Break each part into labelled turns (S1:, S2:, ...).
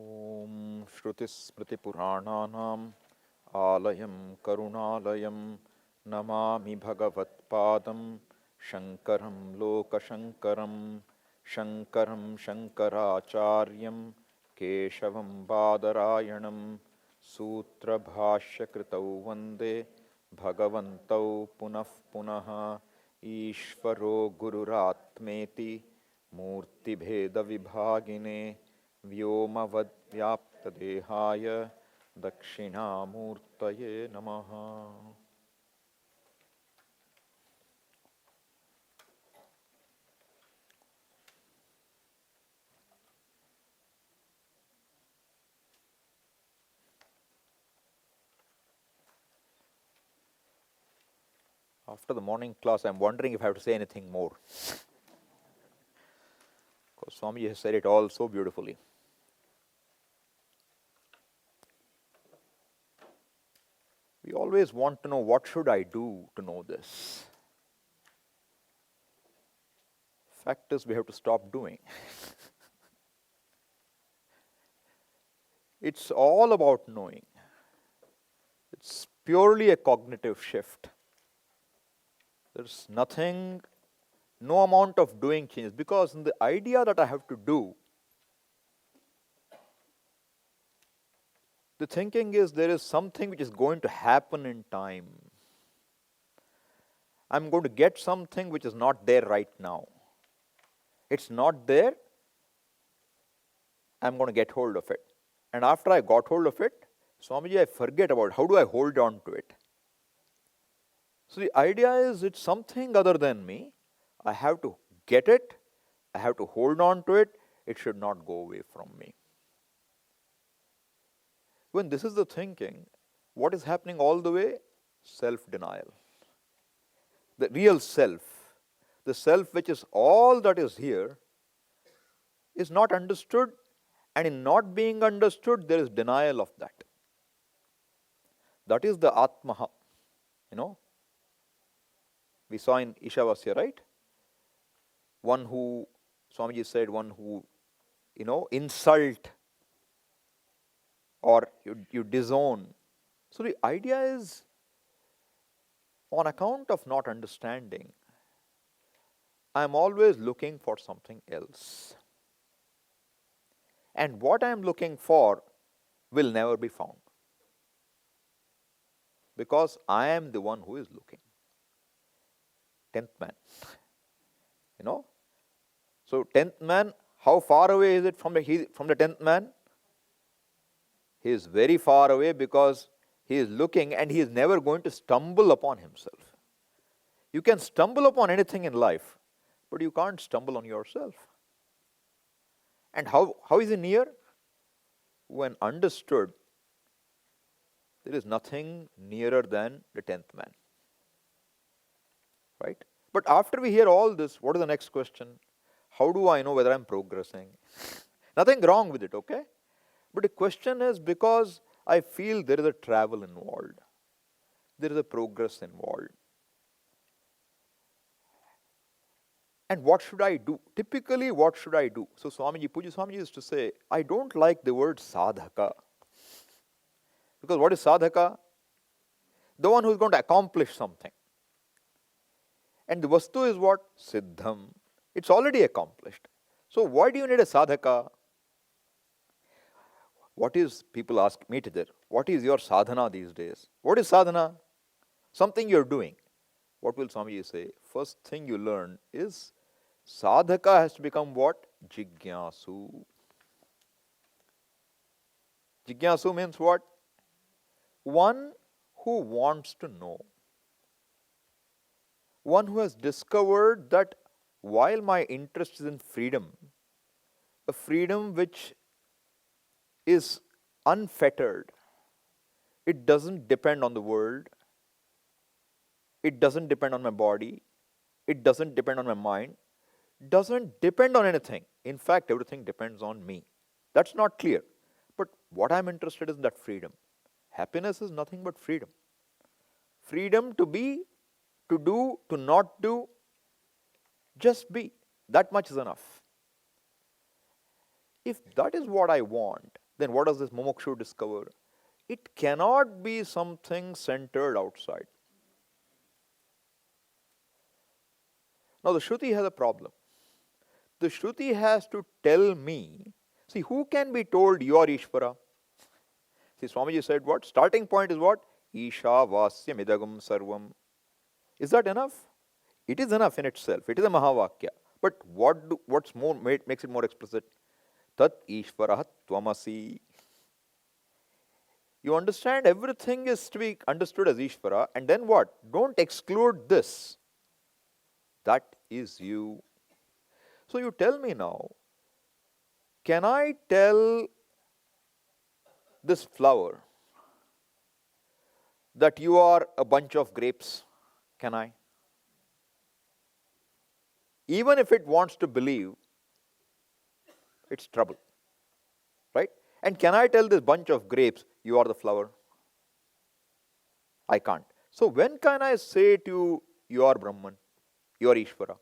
S1: ॐ श्रुतिस्मृतिपुराणानाम् आलयं करुणालयं नमामि भगवत्पादं शङ्करं लोकशङ्करं शङ्करं शङ्कराचार्यं केशवं बादरायणं सूत्रभाष्यकृतौ वन्दे भगवन्तौ पुनः पुनः ईश्वरो गुरुरात्मेति मूर्तिभेदविभागिने व्योमवद्व्याप्तदेहाय दक्षिणामूर्तये नमः. After the morning class, I'm wondering if I have to say anything more. Because Swami has said it all so beautifully. We always want to know, what should I do to know this? Fact is, we have to stop doing. It's all about knowing. It's purely a cognitive shift. There's nothing, no amount of doing changes, because in the idea that I have to do, the thinking is there is something which is going to happen in time. I'm going to get something which is not there right now. It's not there, I'm going to get hold of it. And after I got hold of it, Swamiji, I forget about how do I hold on to it. So the idea is it's something other than me. I have to get it, I have to hold on to it, it should not go away from me. When this is the thinking, what is happening all the way? Self-denial. The real self, the self which is all that is here, is not understood, and in not being understood, there is denial of that. That is the Atmaha. We saw in Ishavasya, right? One who, Swamiji said, one who, insult or you disown. So the idea is, on account of not understanding, I am always looking for something else. And what I am looking for will never be found. Because I am the one who is looking. 10th man. So 10th man, how far away is it from the 10th man? He is very far away because he is looking and he is never going to stumble upon himself. You can stumble upon anything in life, but you can't stumble on yourself. And how is he near? When understood, there is nothing nearer than the 10th man. Right? But after we hear all this, what is the next question? How do I know whether I'm progressing? Nothing wrong with it, okay? But the question is, because I feel there is a travel involved. There is a progress involved. And what should I do? Typically, what should I do? So Puja Swamiji used to say, I don't like the word sadhaka. Because what is sadhaka? The one who is going to accomplish something. And the vastu is what? Siddham. It's already accomplished. So why do you need a sadhaka? People ask me today, what is your sadhana these days? What is sadhana? Something you're doing. What will Swamiji say? First thing you learn is sadhaka has to become what? Jigyasu. Jigyasu means what? One who wants to know. One who has discovered that while my interest is in freedom, a freedom which is unfettered, it doesn't depend on the world, it doesn't depend on my body, it doesn't depend on my mind, doesn't depend on anything. In fact, everything depends on me. That's not clear. But what I'm interested in is that freedom. Happiness is nothing but freedom. Freedom to be, to do, to not do, just be. That much is enough. If that is what I want, then what does this mumukshu discover? It cannot be something centered outside. Now the Shruti has a problem. The Shruti has to tell me, see, who can be told you are Ishvara? See, Swamiji said what? Starting point is what? Isha Vasyam Idagam Sarvam. Is that enough? It is enough in itself. It is a Mahavakya. But what's more makes it more explicit? Tat Ishvara Tvamasi. You understand everything is to be understood as Ishvara, and then what? Don't exclude this. That is you. So you tell me now, can I tell this flower that you are a bunch of grapes? Can I? Even if it wants to believe, it's trouble. Right? And can I tell this bunch of grapes, you are the flower? I can't. So when can I say to you, you are Brahman, you are Ishvara?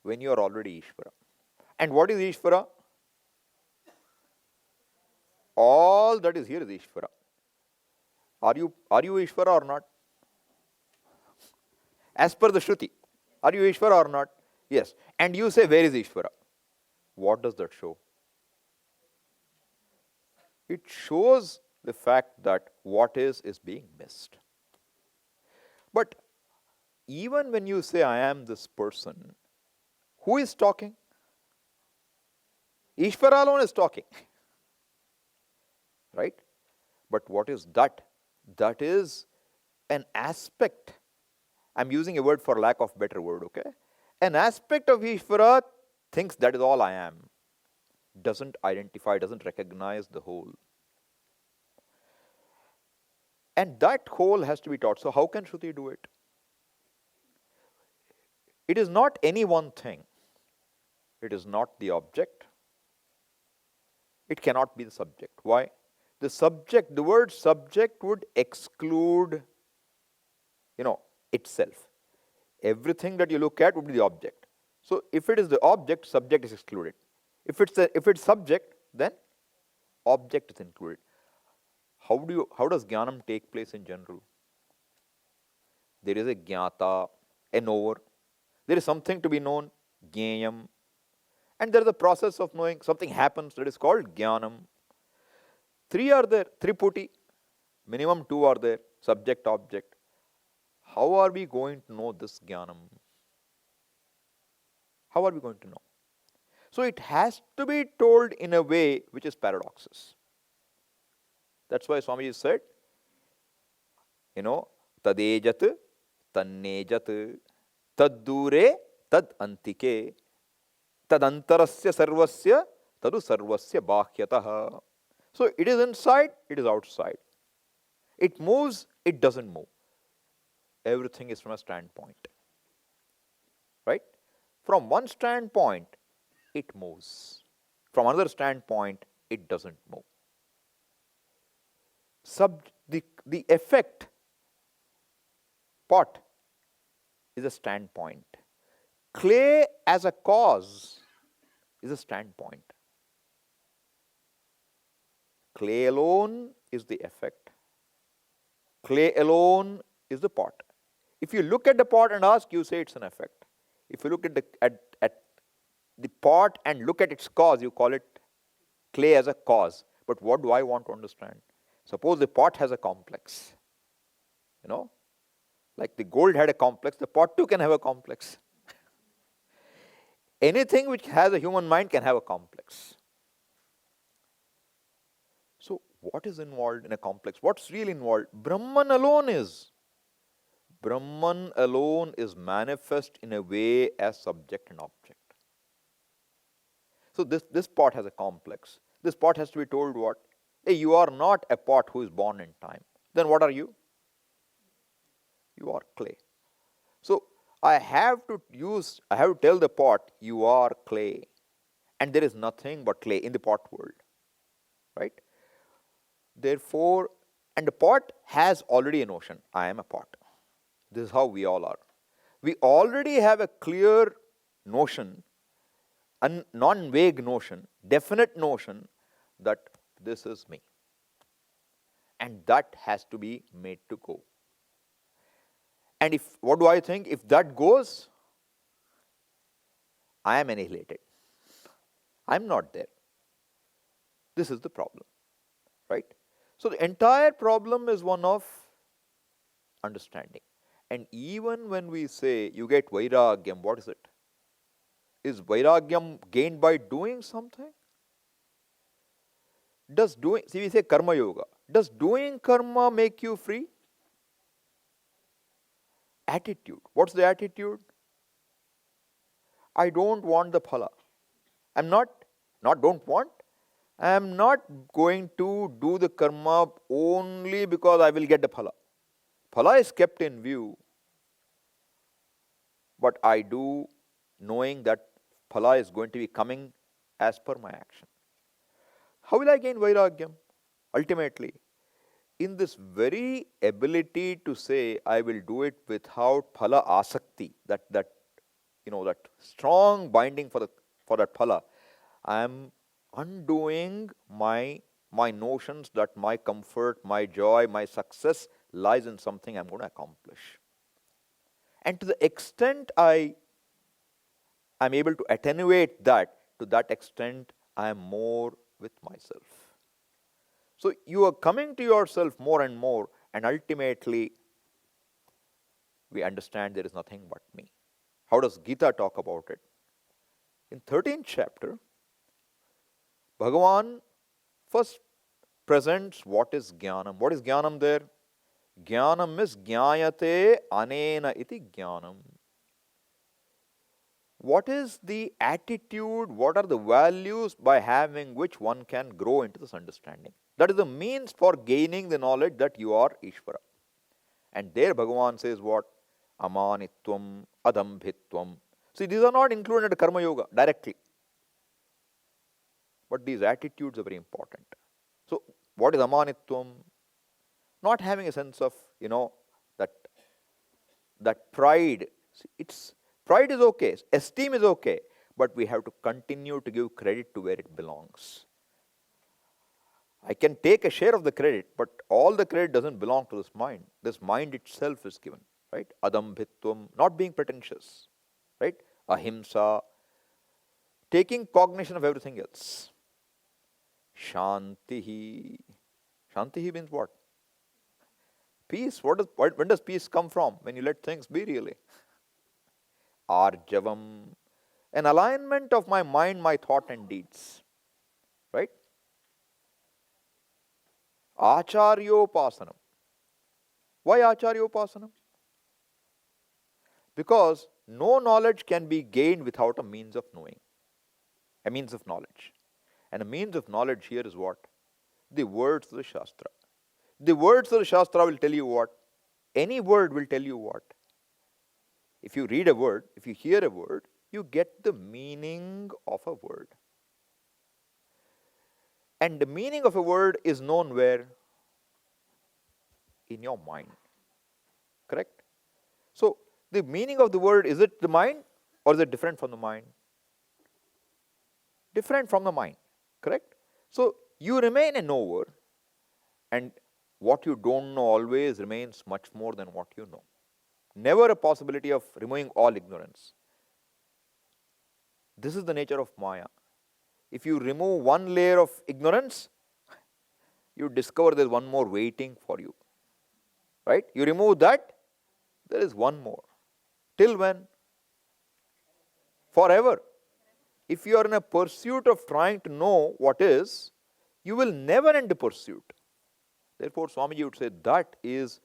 S1: When you are already Ishvara. And what is Ishvara? All that is here is Ishvara. Are you Ishvara or not? As per the Shruti, are you Ishvara or not? Yes. And you say, where is Ishvara? What does that show? It shows the fact that what is being missed. But even when you say, I am this person, who is talking? Ishvara alone is talking. Right? But what is that? That is an aspect. I'm using a word for lack of better word, okay? An aspect of Ishvara thinks that is all I am. Doesn't identify, doesn't recognize the whole. And that whole has to be taught. So how can Shruti do it? It is not any one thing. It is not the object. It cannot be the subject. Why? The word subject would exclude, itself. Everything that you look at would be the object. So if it is the object, subject is excluded. If it's subject, then object is included. How does jnanam take place in general? There is a jnata, a knower. There is something to be known, jnayam. And there is a process of knowing. Something happens that is called jnanam. Three are there, triputi. Minimum two are there, subject, object. How are we going to know this jnanam? How are we going to know? So it has to be told in a way which is paradoxes. That's why Swamiji said, tadejat, tannejat, taddure, tad antike, tadantarasya sarvasya, tadu sarvasya bhakyataha. So it is inside, it is outside. It moves, it doesn't move. Everything is from a standpoint. Right? From one standpoint, it moves. From another standpoint, it doesn't move. The effect, pot, is a standpoint. Clay as a cause is a standpoint. Clay alone is the effect. Clay alone is the pot. If you look at the pot and ask, you say it's an effect. If you look at the pot and look at its cause, you call it clay as a cause. But what do I want to understand? Suppose the pot has a complex. Like the gold had a complex, the pot too can have a complex. Anything which has a human mind can have a complex. So what is involved in a complex? What's really involved? Brahman alone is manifest in a way as subject and object. So this pot has a complex. This pot has to be told what? Hey, you are not a pot who is born in time. Then what are you? You are clay. So I have to tell the pot, you are clay. And there is nothing but clay in the pot world. Right? Therefore, and the pot has already a notion, I am a pot. This is how we all are. We already have a clear notion, a non-vague notion, definite notion that this is me. And that has to be made to go. And if, what do I think? If that goes, I am annihilated. I'm not there. This is the problem, right? So the entire problem is one of understanding. And even when we say you get vairagyam, what is it? Is vairagyam gained by doing something? See, we say karma yoga. Does doing karma make you free? Attitude. What's the attitude? I don't want the phala. I'm not don't want. I am not going to do the karma only because I will get the phala. Phala is kept in view, but I do knowing that phala is going to be coming as per my action. How will I gain vairagyam? Ultimately, in this very ability to say I will do it without phala asakti, that strong binding for that phala, I am undoing my notions that my comfort, my joy, my success lies in something I'm going to accomplish. And to the extent I'm able to attenuate that, to that extent I am more with myself. So you are coming to yourself more and more, and ultimately we understand there is nothing but me. How does Gita talk about it? In 13th chapter, Bhagavan first presents what is jnanam. What is jnanam there? Jnanam is jnayate anena iti jnanam. What is the attitude, what are the values by having which one can grow into this understanding? That is the means for gaining the knowledge that you are Ishvara. And there Bhagavan says what? Amanitvam, adambhitvam. See, these are not included in Karma Yoga directly. But these attitudes are very important. So, what is amanitvam? Not having a sense of, that pride. See, pride is okay, esteem is okay, but we have to continue to give credit to where it belongs. I can take a share of the credit, but all the credit doesn't belong to this mind. This mind itself is given, right? Adambhitvam, not being pretentious, right? Ahimsa, taking cognition of everything else. Shantihi. Shantihi means what? Peace. When does peace come from? When you let things be really. Arjavam. An alignment of my mind, my thought and deeds. Right? Acharyopasanam. Why Acharyopasanam? Because no knowledge can be gained without a means of knowing. A means of knowledge. And a means of knowledge here is what? The words of the Shastra. The words of the Shastra will tell you what? Any word will tell you what? If you read a word, if you hear a word, you get the meaning of a word. And the meaning of a word is known where? In your mind. Correct? So, the meaning of the word, is it the mind or is it different from the mind? Different from the mind. Correct? So, you remain a knower, and what you don't know always remains much more than what you know. Never a possibility of removing all ignorance. This is the nature of Maya. If you remove one layer of ignorance, you discover there is one more waiting for you. Right? You remove that, there is one more. Till when? Forever. If you are in a pursuit of trying to know what is, you will never end the pursuit. Therefore, Swamiji would say that is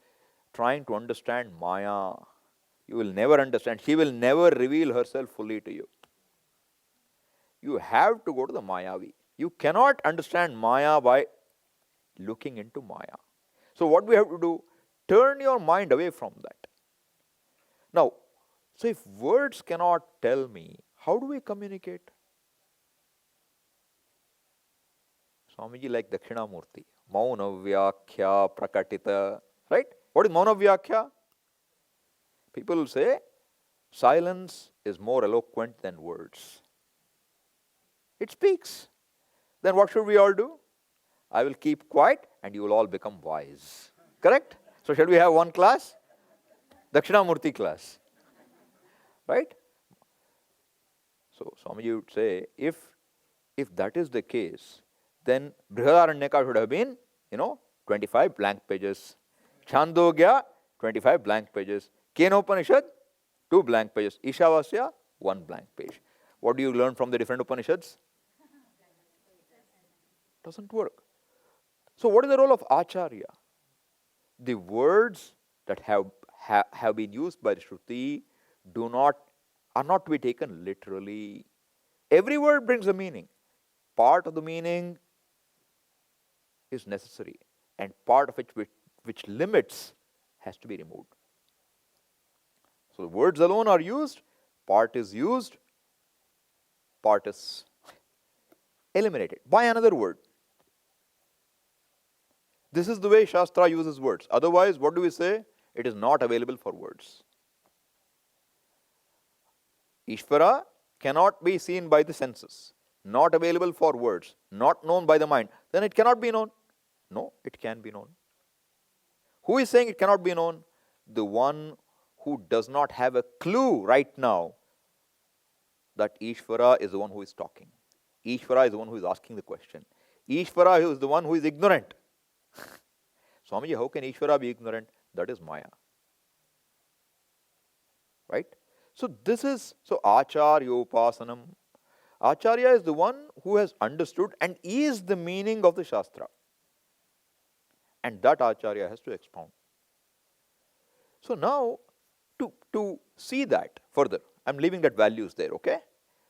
S1: trying to understand Maya. You will never understand. She will never reveal herself fully to you. You have to go to the Mayavi. You cannot understand Maya by looking into Maya. So what we have to do? Turn your mind away from that. Now, so if words cannot tell me, how do we communicate? Swamiji like Dakshinamurti. Mauna Vyakhya Prakatita. Right? What is Mauna Vyakhya? People will say, silence is more eloquent than words. It speaks. then what should we all do? I will keep quiet and you will all become wise. Correct? So shall we have one class? Dakshinamurti class. Right? So Swamiji would say, if that is the case, then Brihadaranyaka should have been, 25 blank pages. Chandogya, 25 blank pages. Kenopanishad, 2 blank pages. Ishavasya, 1 blank page. What do you learn from the different Upanishads? Doesn't work. So what is the role of Acharya? The words that have been used by the Shruti are not to be taken literally. Every word brings a meaning. Part of the meaning is necessary, and part of it which limits has to be removed. So the words alone are used, part is used, part is eliminated by another word. This is the way Shastra uses words. Otherwise, what do we say? It is not available for words. Ishvara cannot be seen by the senses, not available for words, not known by the mind. Then it cannot be known. No, it can be known. Who is saying it cannot be known? The one who does not have a clue right now that Ishvara is the one who is talking. Ishvara is the one who is asking the question. Ishvara is the one who is ignorant. Swamiji, how can Ishvara be ignorant? That is Maya. Right? So Acharya Upasanam. Acharya is the one who has understood and is the meaning of the Shastra. And that Acharya has to expound. So now, to see that further, I'm leaving that values there, okay?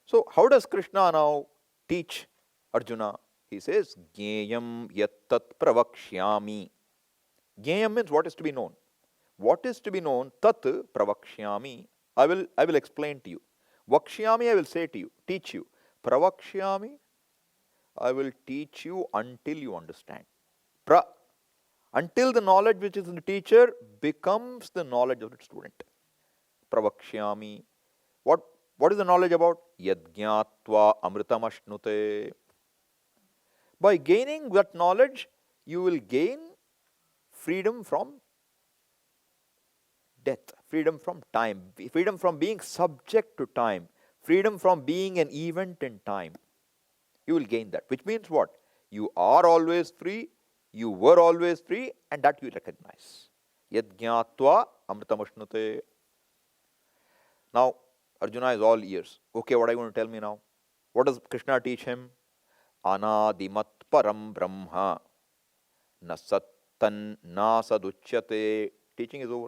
S1: So how does Krishna now teach Arjuna? He says, Jneyam yattat pravakshyami. Jneyam means what is to be known. What is to be known, tat pravakshyami. I will explain to you. Vakshyami, I will say to you, teach you. Pravakshyami, I will teach you until you understand. Until the knowledge which is in the teacher becomes the knowledge of the student. Pravakshyami. What is the knowledge about? Yadgyatva amritamashnute. By gaining that knowledge, you will gain freedom from death, freedom from time, freedom from being subject to time, freedom from being an event in time. You will gain that, which means what? You are always free, you were always free, and that you recognize. Yadgyatva amritamashnute. Now, Arjuna is all ears. Okay, what are you going to tell me now? What does Krishna teach him? Anadimat param brahma na sattan na saduchyate. Teaching is over.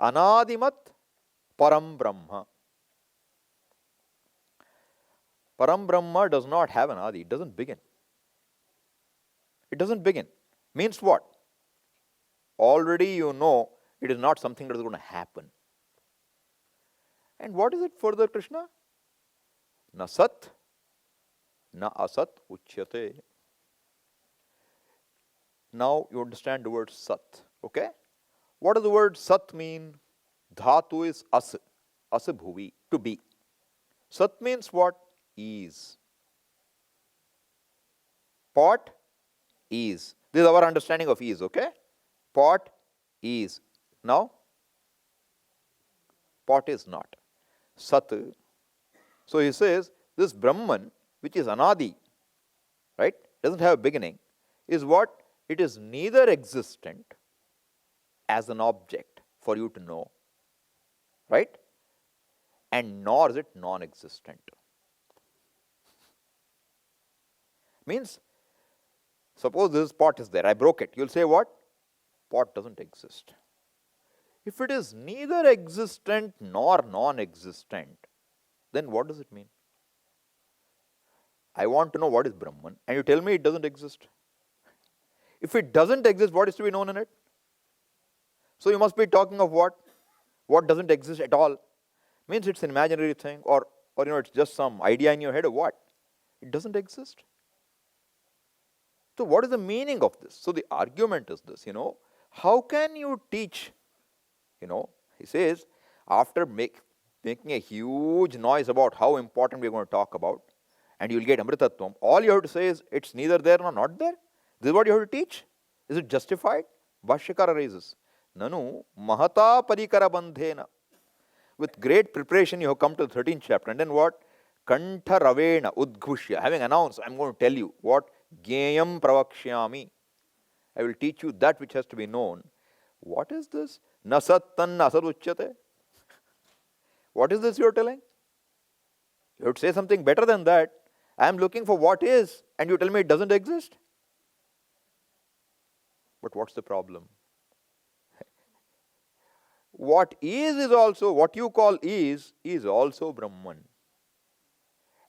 S1: Anadimat param brahma. Param brahma does not have an adi. It doesn't begin. It doesn't begin. Means what? Already you know it is not something that is going to happen. And what is it further, Krishna? Na sat, na asat uchyate. Now you understand the word sat, okay? What does the word sat mean? Dhatu is as, asabhuvi, to be. Sat means what? Is. Pot, is. This is our understanding of is, okay? Pot, is. Now, pot is not. Sat. So he says, this Brahman, which is anadi, right, doesn't have a beginning, is what? It is neither existent as an object for you to know, right? And nor is it non-existent. Means, suppose this pot is there, I broke it. You'll say what? Pot doesn't exist. If it is neither existent nor non-existent, then what does it mean? I want to know what is Brahman, and you tell me it doesn't exist. If it doesn't exist, what is to be known in it? So you must be talking of what? What doesn't exist at all. Means it's an imaginary thing, or it's just some idea in your head, or what? It doesn't exist. So what is the meaning of this? So the argument is this, how can you teach? He says, after making a huge noise about how important we're going to talk about, and you will get Amritattvam. All you have to say is, it's neither there nor not there. This is what you have to teach. Is it justified? Bhashyakara raises, Nanu mahata parikara bandhena. With great preparation, you have come to the 13th chapter. And then what? Kantha ravena udghushya. Having announced, I am going to tell you what? Gyayam pravakshyami. I will teach you that which has to be known. What is this? Nasattan asaduchyate. What is this you are telling? You have to say something better than that. I am looking for what is, and you tell me it doesn't exist. But what's the problem? What is also, what you call is also Brahman.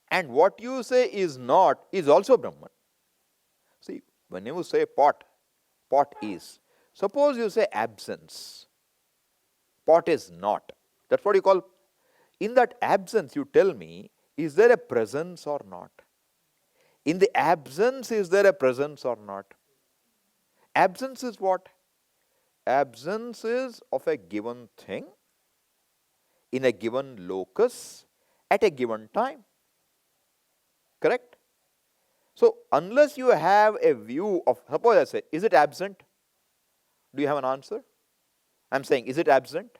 S1: And what you say is not is also Brahman. See, when you say pot is. Suppose you say absence. Pot is not. That's what you call. In that absence, you tell me, is there a presence or not? In the absence, is there a presence or not? Absence is what? Absence is of a given thing in a given locus at a given time. Correct? So, unless you have a view of, suppose I say, is it absent? Do you have an answer? I am saying, is it absent?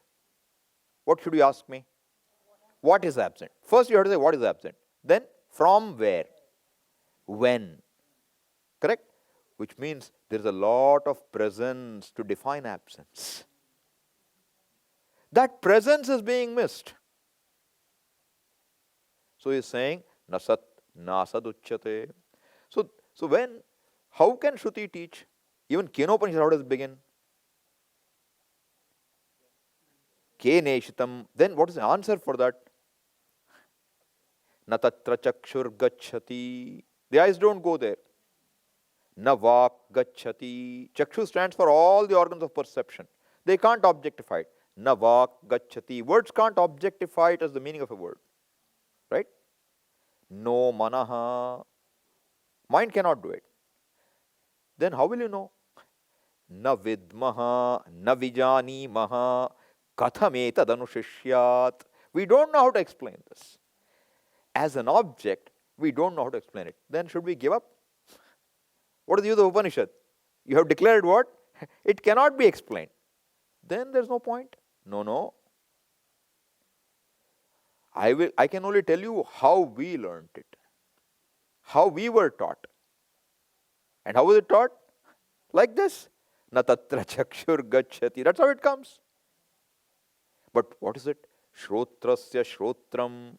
S1: What should you ask me? What is absent? First you have to say, what is absent? Then, from where? When? Correct? Which means there is a lot of presence to define absence. That presence is being missed. So he is saying, Nasat nasaduchyate. So when, how can Shruti teach? Even Kenopanishad, how does it begin? Keneshitam. Then what is the answer for that? Na tatra chakshur gacchati. The eyes don't go there. Na vak gacchati. Chakshu stands for all the organs of perception. They can't objectify it. Na vak gacchati. Words can't objectify it as the meaning of a word. Right? No manaha. Mind cannot do it. Then how will you know? Na vidmaha, na vijanimaha, kathametad anushishyat. We don't know how to explain this. As an object, we don't know how to explain it. Then should we give up? What is the use of Upanishad? You have declared what? It cannot be explained. Then there's no point. No. I can only tell you how we learned it. How we were taught. And how was it taught? Like this. Na tatra chakshur gacchati. That's how it comes. But what is it? Shrotrasya shrotram,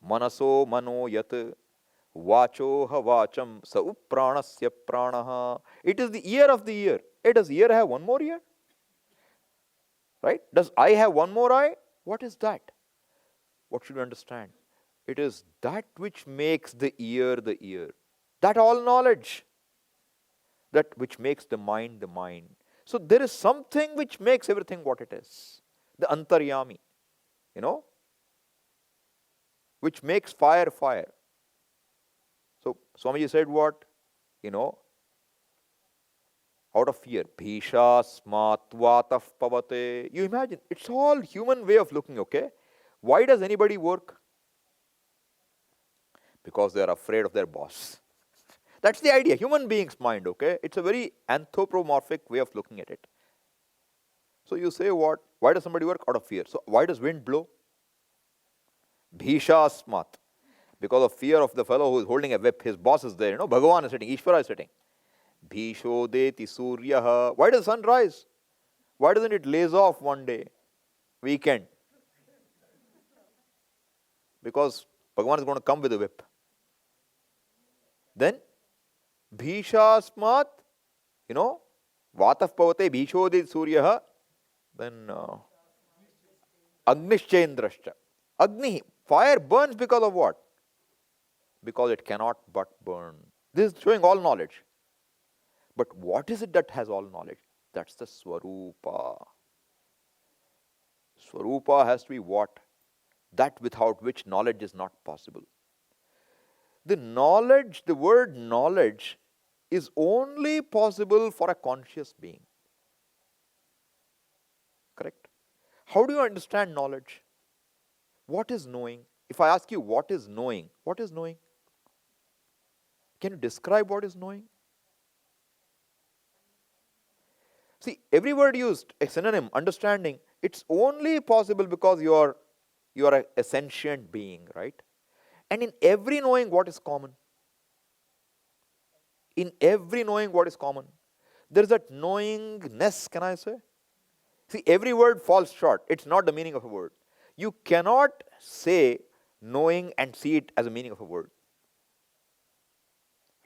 S1: manaso mano yat, vachoha vacham, sa uppranasya pranaha. It is the ear of the ear. Does ear have one more ear? Right? Does eye have one more eye? What is that? What should we understand? It is that which makes the ear. That all knowledge. That which makes the mind the mind. So there is something which makes everything what it is. The antaryami. Which makes fire. So Swamiji said what? Out of fear. Bhisha smatvataf pavate. You imagine, it's all human way of looking, okay? Why does anybody work? Because they are afraid of their boss. That's the idea, human being's mind, okay? It's a very anthropomorphic way of looking at it. So you say what? Why does somebody work? Out of fear. So why does wind blow? Bhisha smat. Because of fear of the fellow who is holding a whip. His boss is there, Bhagavan is sitting, Ishvara is sitting. Bhishodeti suryaha. Why does the sun rise? Why doesn't it laze off one day? Weekend. Because Bhagavan is going to come with a whip. Then, Bhishasmat, Vataf pavate Bhishodeti suryaha. Then, Agnishchendrashcha. Agni, fire burns because of what? Because it cannot but burn. This is showing all knowledge. But what is it that has all knowledge? That's the Swarupa. Swarupa has to be what? That without which knowledge is not possible. The knowledge, the word knowledge, is only possible for a conscious being. Correct? How do you understand knowledge? What is knowing? If I ask you what is knowing, what is knowing? Can you describe what is knowing? See, every word used, a synonym, understanding, it's only possible because you are a sentient being, right? And in every knowing, what is common? In every knowing, what is common? There is that knowingness, can I say? See, every word falls short. It's not the meaning of a word. You cannot say knowing and see it as a meaning of a word.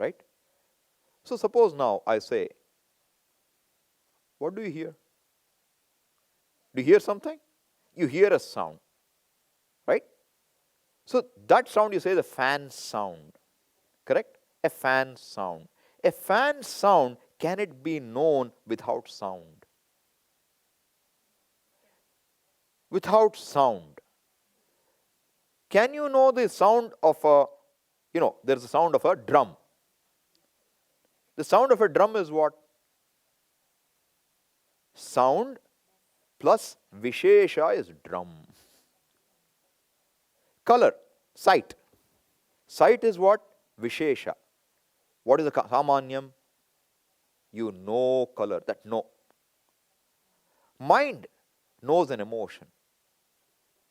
S1: Right? So suppose now I say, what do you hear? Do you hear something? You hear a sound. Right? So that sound you say is a fan sound. Correct? A fan sound. A fan sound, can it be known without sound? Without sound. Can you know the sound of a, there's a sound of a drum. The sound of a drum is what? Sound plus Vishesha is drum. Color, sight. Sight is what? Vishesha. What is the Samanyam? You know color, that know. Mind knows an emotion.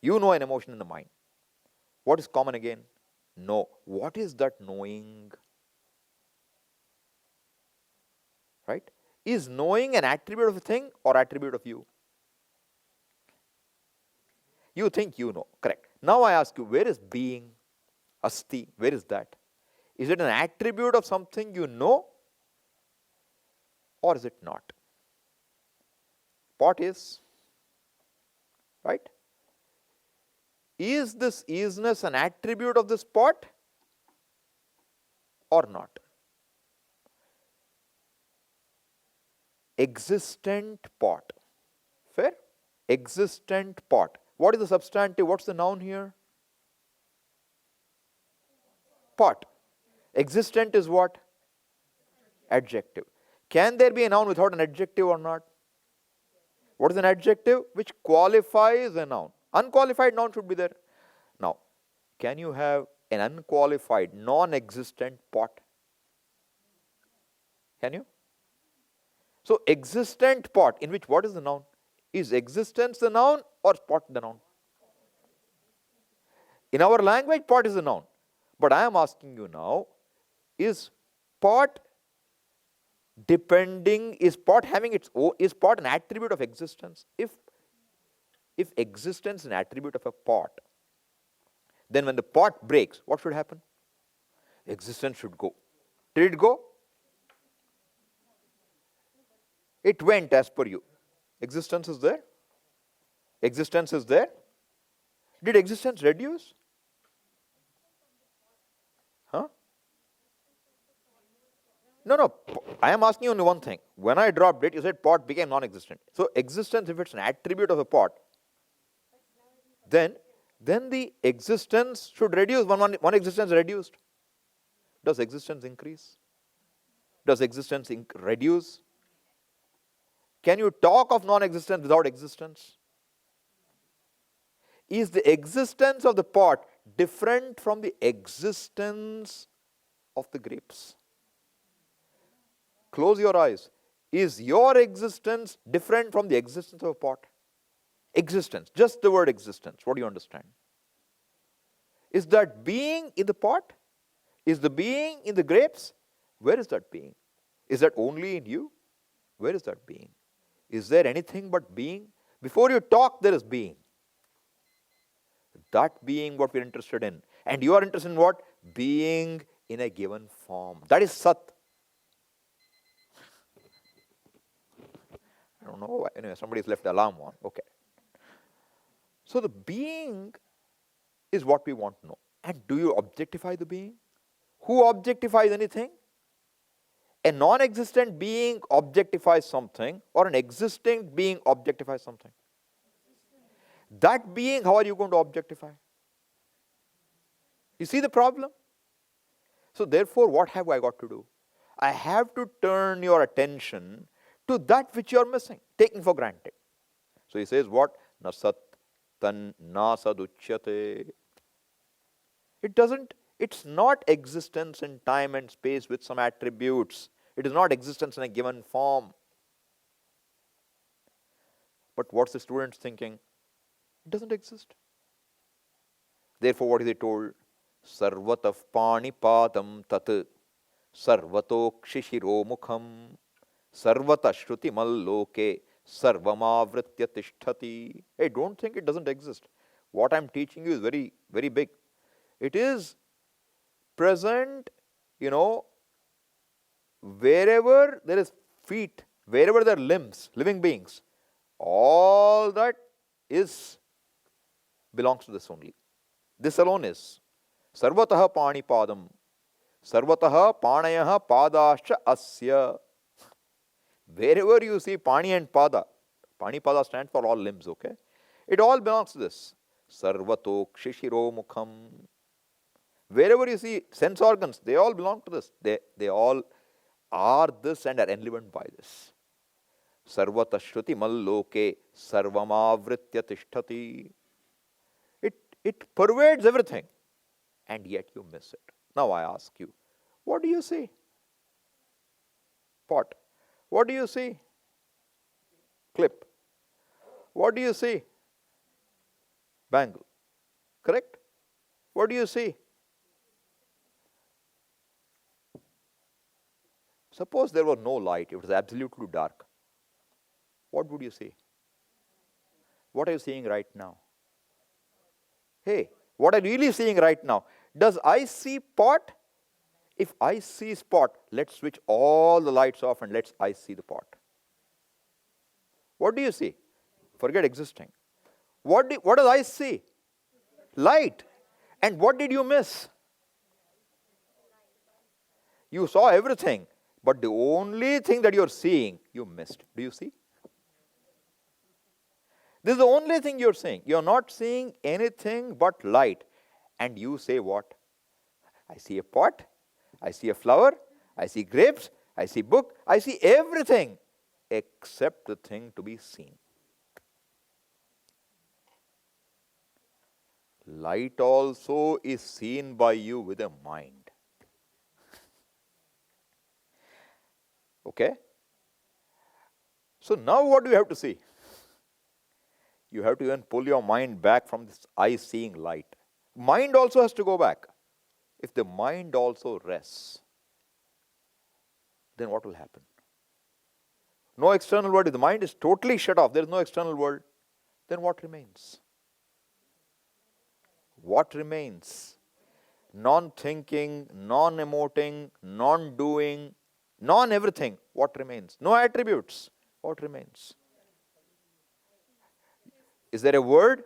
S1: You know an emotion in the mind. What is common again? Know. What is that knowing? Right? Is knowing an attribute of a thing or attribute of you? You think you know. Correct. Now I ask you, where is being? Asti, where is that? Is it an attribute of something you know or is it not? Pot is. Right? Is this isness an attribute of this pot or not? Existent pot. Fair? Existent pot. What is the substantive? What's the noun here? Pot. Existent is what? Adjective. Can there be a noun without an adjective or not? What is an adjective? Which qualifies a noun. Unqualified noun should be there. Now, can you have an unqualified, non-existent pot? Can you? So, existent pot, in which what is the noun? Is existence the noun or pot the noun? In our language, pot is the noun. But I am asking you now, is pot depending, is pot having its own, is pot an attribute of existence? If existence is an attribute of a pot, then when the pot breaks, what should happen? Existence should go. Did it go? It went as per you. Existence is there? Existence is there? Did existence reduce? Huh? No. I am asking you only one thing. When I dropped it, you said pot became non-existent. So existence, if it's an attribute of a pot, then the existence should reduce. One existence reduced. Does existence increase? Does existence reduce? Can you talk of non-existence without existence? Is the existence of the pot different from the existence of the grapes? Close your eyes. Is your existence different from the existence of a pot? Existence, just the word existence. What do you understand? Is that being in the pot? Is the being in the grapes? Where is that being? Is that only in you? Where is that being? Is there anything but being? Before you talk, there is being. That being what we are interested in. And you are interested in what? Being in a given form. That is Sat. I don't know why. Anyway, somebody's left the alarm on. Okay. So the being is what we want to know. And do you objectify the being? Who objectifies anything? A non-existent being objectifies something, or an existing being objectifies something. That being, how are you going to objectify? You see the problem? So therefore, what have I got to do? I have to turn your attention to that which you are missing, taking for granted. So he says what? Na sat tan na sad uchyate. It doesn't It's not existence in time and space with some attributes. It is not existence in a given form. But what's the student thinking? It doesn't exist. Therefore, what is he told? Sarvatah panipadam tat sarvatokshishiro mukham sarvata shruti malloke sarvamavritya tishtati. Hey, don't think it doesn't exist. What I'm teaching you is very, very big. It is present, wherever there is feet, wherever there are limbs, living beings, all that belongs to this only. This alone is. Sarvatah panipadam. Sarvatah panayaha padascha asya. Wherever you see pani and pada, pani pada stands for all limbs, okay? It all belongs to this. Sarvatokshishiro mukham. Wherever you see sense organs, they all belong to this. They all are this and are enlivened by this. Sarvata shruti malloke sarvamavritya tishtati. It pervades everything, and yet you miss it. Now I ask you, what do you see? Pot. What do you see? Clip. What do you see? Bangle. Correct? What do you see? Suppose there was no light, it was absolutely dark. What would you see? What are you seeing right now? Hey, what are you really seeing right now? Does I see pot? If I see spot, let's switch all the lights off and let's I see the pot. What do you see? Forget existing. What does I see? Light. And what did you miss? You saw everything, but the only thing that you're seeing, you missed. Do you see? This is the only thing you're seeing. You're not seeing anything but light. And you say what? I see a pot, I see a flower, I see grapes, I see book, I see everything except the thing to be seen. Light also is seen by you with a mind. Okay? So now what do you have to see? You have to even pull your mind back from this eye seeing light. Mind also has to go back. If the mind also rests, then what will happen? No external world. If the mind is totally shut off, there is no external world, then what remains? What remains? Non-thinking, non-emoting, non-doing, non-everything. What remains? No attributes. What remains? Is there a word?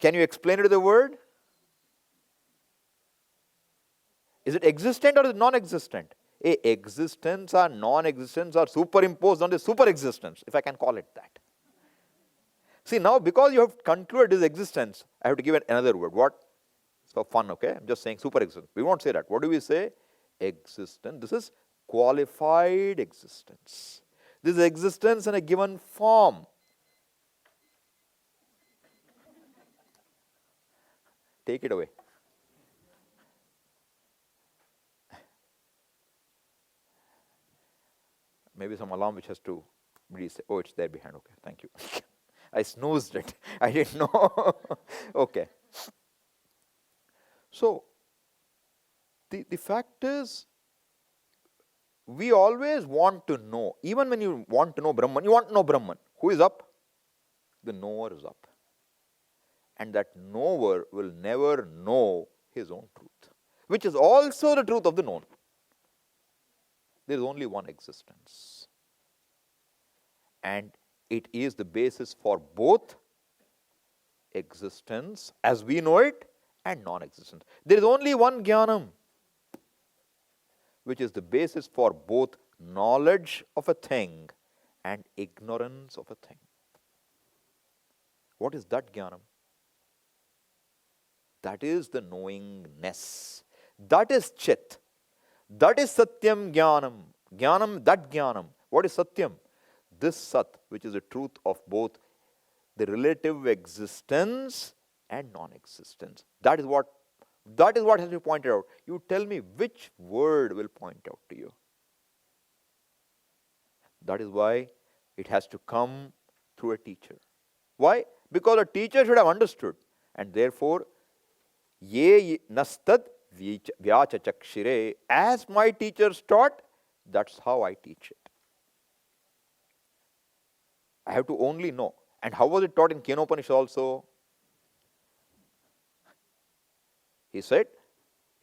S1: Can you explain it with a word? Is it existent or is it non-existent? Existence or non-existence are superimposed on the super-existence, if I can call it that. See, now because you have concluded this existence, I have to give it another word. What? It's for fun, okay? I'm just saying super-existence. We won't say that. What do we say? Existence. This is qualified existence. This is existence in a given form. Take it away. Maybe some alarm which has to reset. Oh, it's there behind. Okay, thank you. I snoozed it. I didn't know. Okay. So, the fact is, we always want to know. Even when you want to know Brahman, you want to know Brahman. Who is up? The knower is up. And that knower will never know his own truth, which is also the truth of the known. There is only one existence. And it is the basis for both existence as we know it and non-existence. There is only one jnanam, which is the basis for both knowledge of a thing and ignorance of a thing. What is that jnanam? That is the knowingness. That is Chit. That is Satyam Jnanam. Jnanam, that Jnanam. What is Satyam? This Sat, which is the truth of both the relative existence and non-existence. That is what That is what has to be pointed out. You tell me which word will point out to you. That is why it has to come through a teacher. Why? Because a teacher should have understood. And therefore, ye nastad vyachachakshire, as my teachers taught, that's how I teach it. I have to only know. And how was it taught in Kenopanishad also? He said,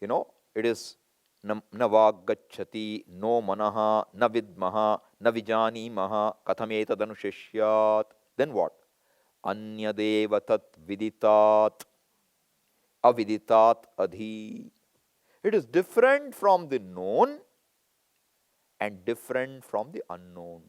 S1: it is na vagachati, no manaha, na vidmaha, na vijanimaha, kathametadanusheshyat. Then what? Anyadeva tat viditat, aviditat adhi. It is different from the known and different from the unknown.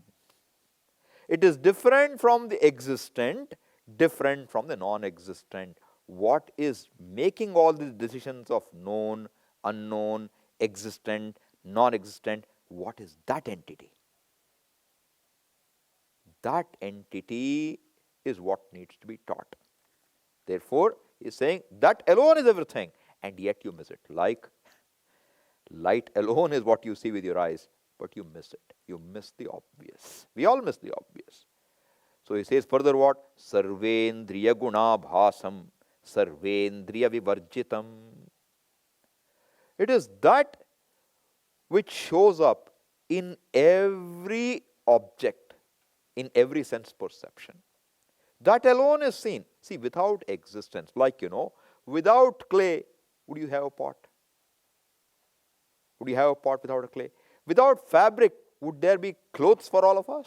S1: It is different from the existent, different from the non-existent. What is making all these decisions of known, unknown, existent, non-existent? What is that entity? That entity is what needs to be taught. Therefore, he is saying that alone is everything, and yet you miss it. Like light alone is what you see with your eyes, but you miss it. You miss the obvious. We all miss the obvious. So he says further what? Sarvendriya guna bhasam, sarvendriya vivarjitam. It is that which shows up in every object, in every sense perception. That alone is seen. See, without existence, like without clay, would you have a pot? Would you have a pot without a clay? Without fabric, would there be clothes for all of us?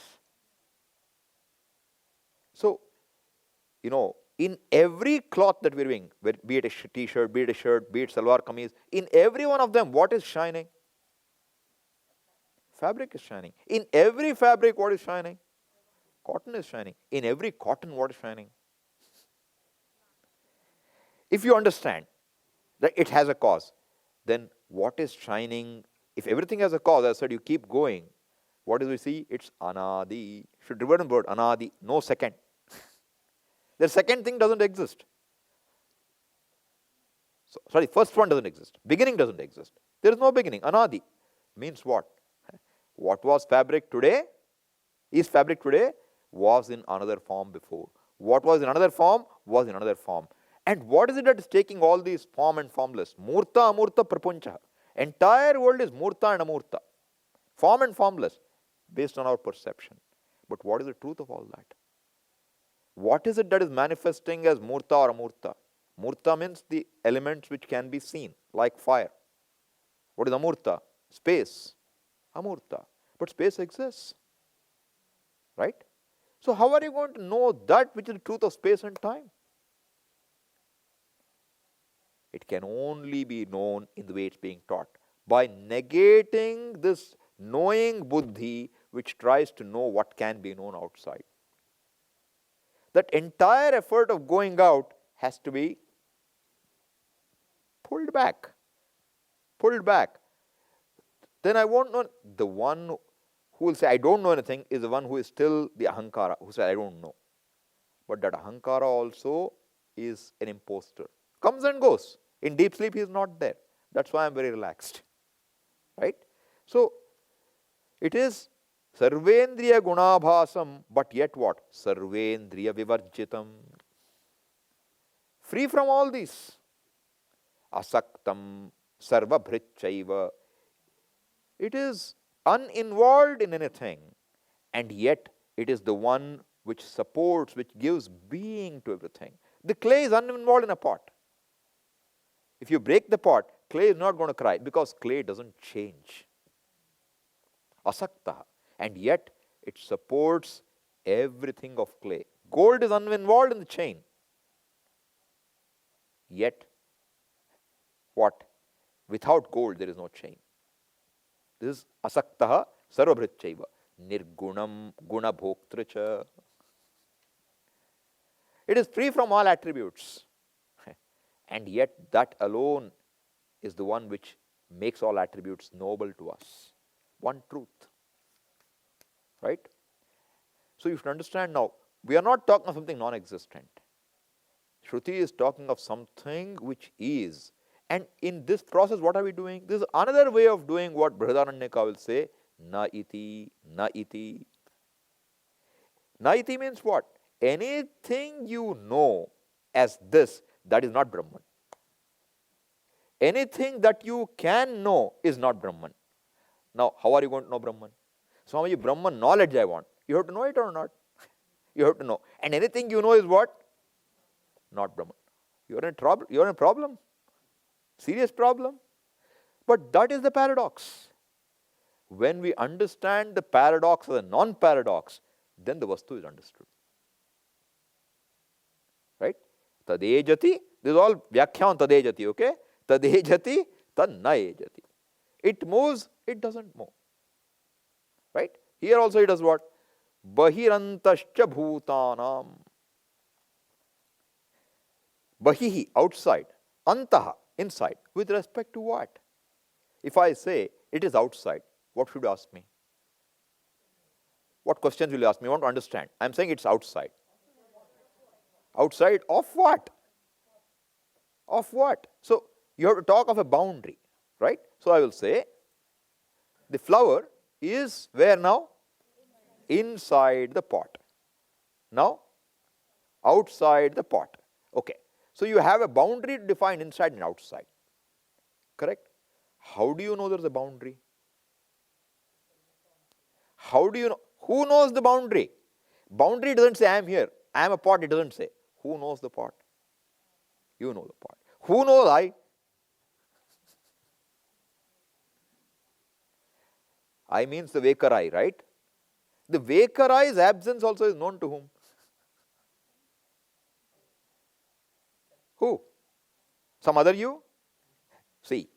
S1: So, in every cloth that we're wearing, be it a t-shirt, be it a shirt, be it salwar kameez, in every one of them, what is shining? Fabric is shining. In every fabric, what is shining? Cotton is shining. In every cotton, what is shining? If you understand that it has a cause, then what is shining? If everything has a cause, as I said, you keep going, what do we see? It's anadi. Should remember the word anadi, no second. The second thing doesn't exist. First one doesn't exist. Beginning doesn't exist. There is no beginning. Anadi means what? What was fabric today, is fabric today, was in another form before. What was in another form, was in another form. And what is it that is taking all these form and formless? Murta, amurta, prapuncha. Entire world is murta and amurta. Form and formless, based on our perception. But what is the truth of all that? What is it that is manifesting as murta or amurta? Murta means the elements which can be seen, like fire. What is amurta? Space. Amurta. But space exists. Right? So how are you going to know that which is the truth of space and time? It can only be known in the way it's being taught. By negating this knowing buddhi which tries to know what can be known outside. That entire effort of going out has to be pulled back. Pulled back. Then I won't know. The one who will say, I don't know anything, is the one who is still the ahankara, who says, I don't know. But that ahankara also is an imposter. Comes and goes. In deep sleep, he is not there. That's why I am very relaxed. Right? So, it is sarvendriya gunabhasam, but yet what? Sarvendriya vivarjitam. Free from all these. Asaktam sarvabhrichaiva. It is uninvolved in anything, and yet it is the one which supports, which gives being to everything. The clay is uninvolved in a pot. If you break the pot, clay is not going to cry because clay doesn't change. Asakta. And yet it supports everything of clay. Gold is uninvolved in the chain. Yet, what? Without gold, there is no chain. This is asaktaha sarvabhrichaiva. Nirgunam gunabhoktracha. It is free from all attributes. And yet that alone is the one which makes all attributes noble to us. One truth. Right? So you should understand now, we are not talking of something non-existent. Shruti is talking of something which is, And in this process, what are we doing? This is another way of doing what Brihadaranyaka will say, na iti, na iti. Na iti means what? Anything you know as this, that is not Brahman. Anything that you can know is not Brahman. Now, how are you going to know Brahman? Swamiji, Brahman knowledge I want. You have to know it or not? You have to know. And anything you know is what? Not Brahman. You are in trouble. You are in a problem. Serious problem. But that is the paradox. When we understand the paradox as a non-paradox, then the Vastu is understood. Right? Tadejati, this is all Vyakhyan Tadejati, okay? Tadejati, tad na ejati. It moves, it doesn't move. Right? Here also it does what? Bahirantascha bhutanam. Bahihi, outside. Antaha, inside. With respect to what? If I say it is outside, what should you ask me? What questions will you ask me? I want to understand. I am saying it's outside. Outside of what? Of what? So, you have to talk of a boundary, right? So, I will say, the flower is where now? Inside the pot. Now, outside the pot. Okay. So, you have a boundary to define inside and outside. Correct? How do you know there is a boundary? How do you know? Who knows the boundary? Boundary doesn't say I am here. I am a pot, it doesn't say. Who knows the pot? You know the pot. Who knows I? I means the waker I, right? The waker I's absence also is known to whom? Who? Some other you? See,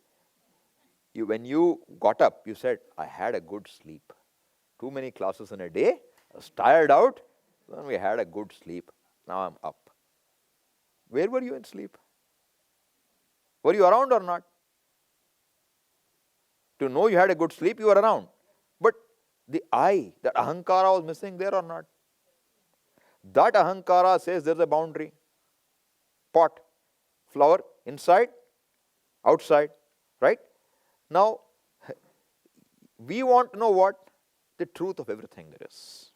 S1: when you got up, you said, I had a good sleep. Too many classes in a day, I was tired out, then we had a good sleep. Now I'm up. Where were you in sleep? Were you around or not? To know you had a good sleep, you were around. But the I, that ahankara was missing there or not? That ahankara says there's a boundary. Pot, flower, inside, outside, right? Now, we want to know what? The truth of everything there is.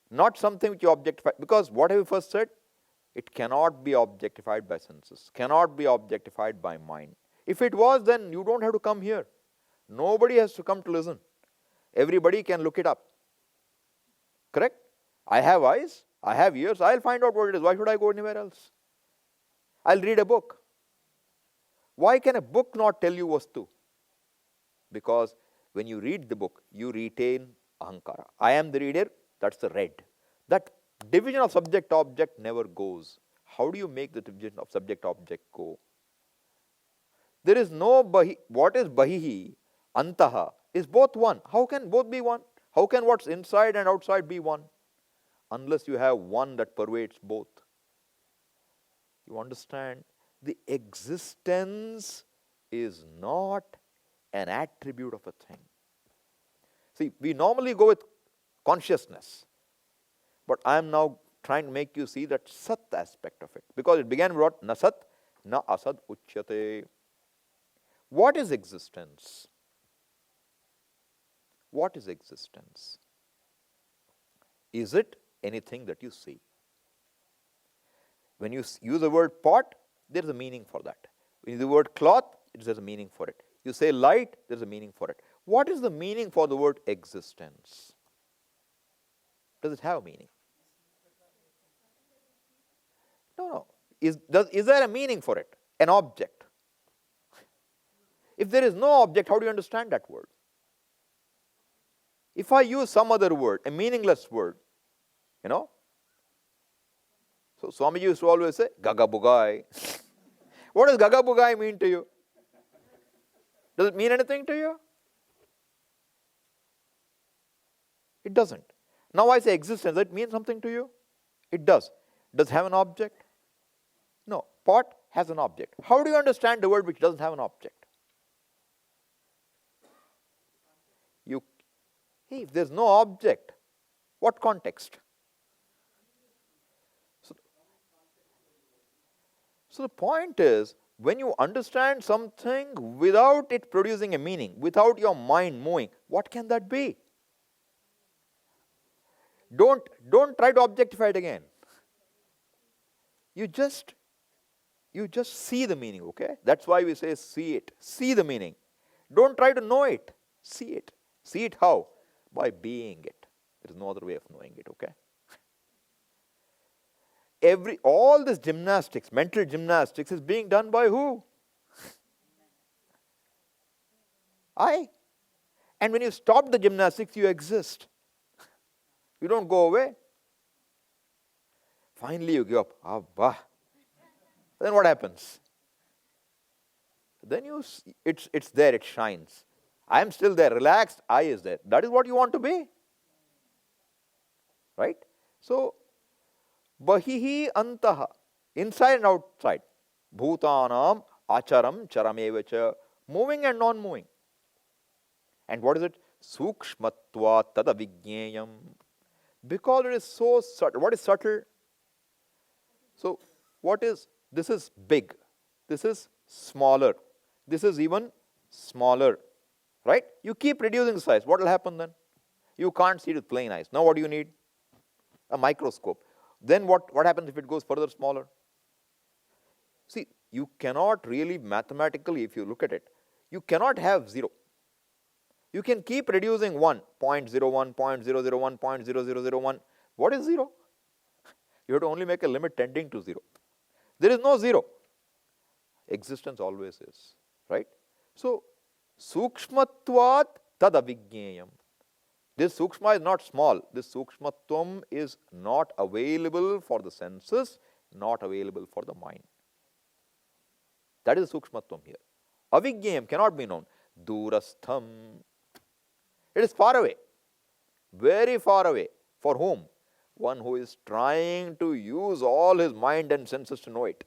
S1: Not something which you objectify. Because what have we first said? It cannot be objectified by senses, cannot be objectified by mind. If it was, then you don't have to come here. Nobody has to come to listen. Everybody can look it up. Correct? I have eyes, I have ears, I'll find out what it is. Why should I go anywhere else? I'll read a book. Why can a book not tell you Vastu? Because when you read the book, you retain ahankara. I am the reader, that's the read. That division of subject-object never goes. How do you make the division of subject-object go? There is no bahi. What is bahihi, antaha, is both one. How can both be one? How can what's inside and outside be one? Unless you have one that pervades both. You understand? The existence is not an attribute of a thing. See, we normally go with consciousness. But I am now trying to make you see that sat aspect of it. Because it began with what? Na sat, na asad uchyate. What is existence? What is existence? Is it anything that you see? When you use the word pot, there is a meaning for that. When you use the word cloth, there is a meaning for it. You say light, there is a meaning for it. What is the meaning for the word existence? Does it have meaning? No. Is there a meaning for it? An object? If there is no object, how do you understand that word? If I use some other word, a meaningless word, so Swamiji used to always say, Gaga Bugai. What does Gaga Bugai mean to you? Does it mean anything to you? It doesn't. Now I say existence, does it mean something to you? It does. Does it have an object? No. Pot has an object. How do you understand the word which doesn't have an object? If there's no object, what context? So the point is, when you understand something without it producing a meaning, without your mind moving, what can that be? Don't try to objectify it again. You just see the meaning, okay? That's why we say see it. See the meaning. Don't try to know it. See it. See it how? By being it. There is no other way of knowing it, okay? All this gymnastics, mental gymnastics, is being done by who? I. And when you stop the gymnastics, you exist. You don't go away. Finally, you give up. Abba. Then what happens? Then it's there, it shines. I am still there, relaxed, I is there. That is what you want to be. Right? So, bahihi antaha, inside and outside. Bhutanam acharam charamevacha, moving and non-moving. And what is it? Sukshmatva tadavijneyam. Because it is so subtle. What is subtle? So, this is big, this is smaller, this is even smaller, right? You keep reducing the size. What will happen then? You can't see it with plain eyes. Now what do you need? A microscope. Then what happens if it goes further smaller? See, you cannot really mathematically, if you look at it, you cannot have 0. You can keep reducing 1, 0.01, 0.001, 0.0001. What is 0? You have to only make a limit tending to 0. There is no 0. Existence always is, right? So, sukshmatvat tadavijneyam. This sukshma is not small. This sukshmatvam is not available for the senses, not available for the mind. That is sukshmatvam here. Avijneyam cannot be known. Durastham. It is far away, very far away. For whom? One who is trying to use all his mind and senses to know it.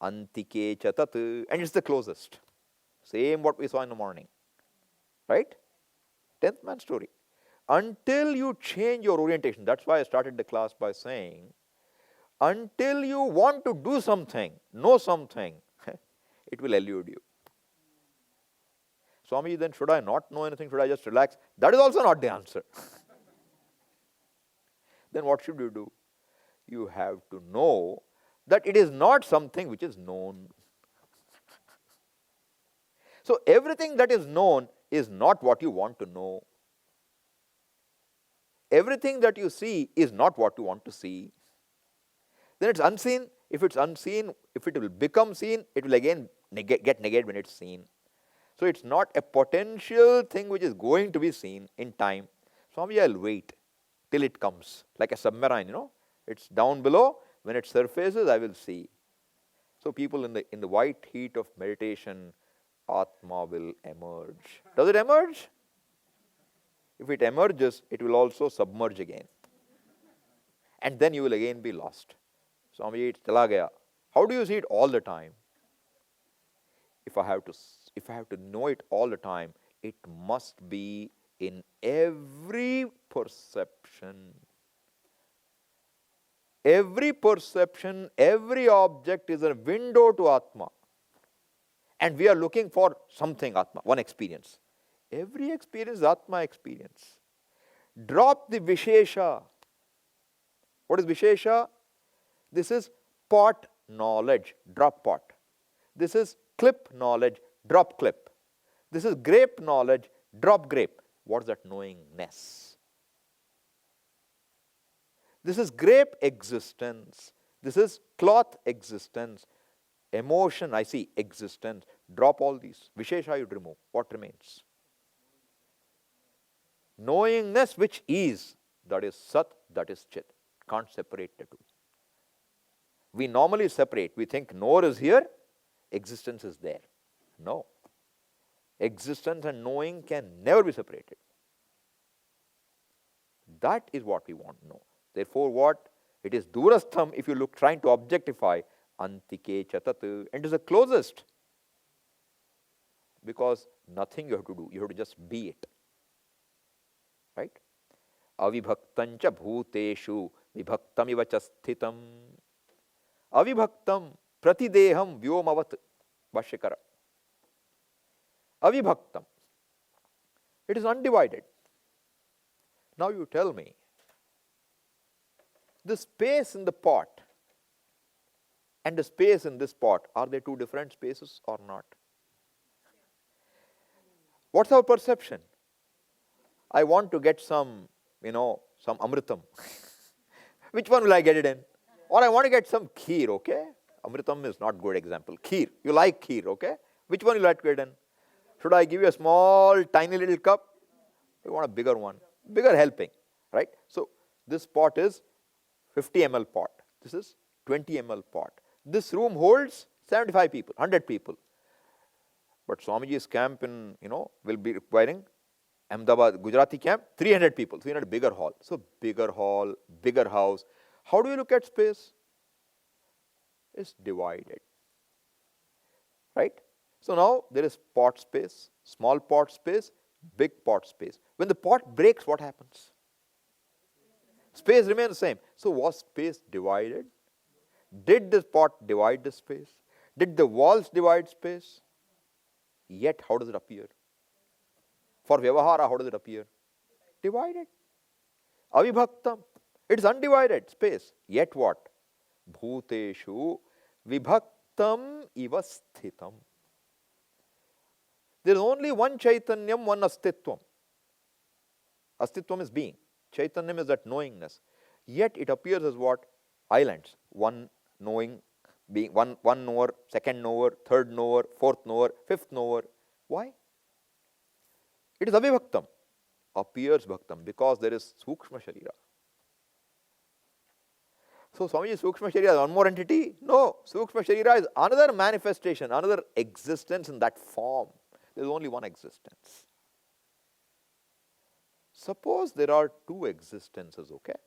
S1: Antike chatat, and it's the closest. Same what we saw in the morning. Right? 10th man story. Until you change your orientation, that's why I started the class by saying, until you want to do something, know something, it will elude you. Swami, then should I not know anything? Should I just relax? That is also not the answer. Then what should you do? You have to know that it is not something which is known. So everything that is known is not what you want to know. Everything that you see is not what you want to see. Then it's unseen. If it's unseen, if it will become seen, it will again get negated when it's seen. So it's not a potential thing which is going to be seen in time. Swami, I'll wait till it comes. Like a submarine, it's down below. When it surfaces, I will see. So people in the white heat of meditation, Atma will emerge. Does it emerge? If it emerges, it will also submerge again. And then you will again be lost. Swami, it's chala gaya. How do you see it all the time? If I have to know it all the time, it must be in every perception. Every perception, every object is a window to Atma. And we are looking for something, Atma, one experience. Every experience is Atma experience. Drop the Vishesha. What is Vishesha? This is pot knowledge, drop pot. This is clip knowledge, drop clip. This is grape knowledge, drop grape. What is that knowingness? This is grape existence. This is cloth existence. Emotion, I see, existence. Drop all these. Vishesha you remove. What remains? Knowingness which is, that is Sat, that is Chit. Can't separate the two. We normally separate. We think knower is here, existence is there. No. Existence and knowing can never be separated. That is what we want to know. Therefore, what? It is durastham if you look trying to objectify antike chatat, and it is the closest. Because nothing you have to do, you have to just be it. Right? Avibhaktancha bhuteshu vibhaktamiva cha sthitam. Avibhaktam pratideham vyomavat. Bhashyakara. Avibhaktam. It is undivided. Now you tell me, the space in the pot and the space in this pot, are they two different spaces or not? What's our perception? I want to get some, some amritam. Which one will I get it in? Or I want to get some kheer, okay? Amritam is not good example. Kheer. You like kheer, okay? Which one you like to get in? Should I give you a small, tiny little cup? You want a bigger one. Bigger helping, right? So this pot is 50 ml pot. This is 20 ml pot. This room holds 75 people, 100 people. But Swamiji's camp in, will be requiring Ahmedabad, Gujarati camp, 300 people. So you need a bigger hall. So bigger hall, bigger house. How do you look at space? It's divided. Right? So now there is pot space, small pot space, big pot space. When the pot breaks, what happens? Space remains the same. So was space divided? Did the pot divide the space? Did the walls divide space? Yet, how does it appear? For Vyavahara, how does it appear? Divided. Avibhaktam. It is undivided space. Yet what? Bhuteshu vibhaktam iva sthitam. There is only one Chaitanyam, one Astitvam. Astitvam is being. Chaitanyam is that knowingness. Yet it appears as what? Islands. One knowing, being one knower, second knower, third knower, fourth knower, fifth knower. Why? It is avibhaktam. Appears bhaktam because there is Sukshma Sharira. So Swamiji, Sukshma Sharira is one more entity? No. Sukshma Sharira is another manifestation, another existence in that form. There is only one existence. Suppose there are two existences, okay?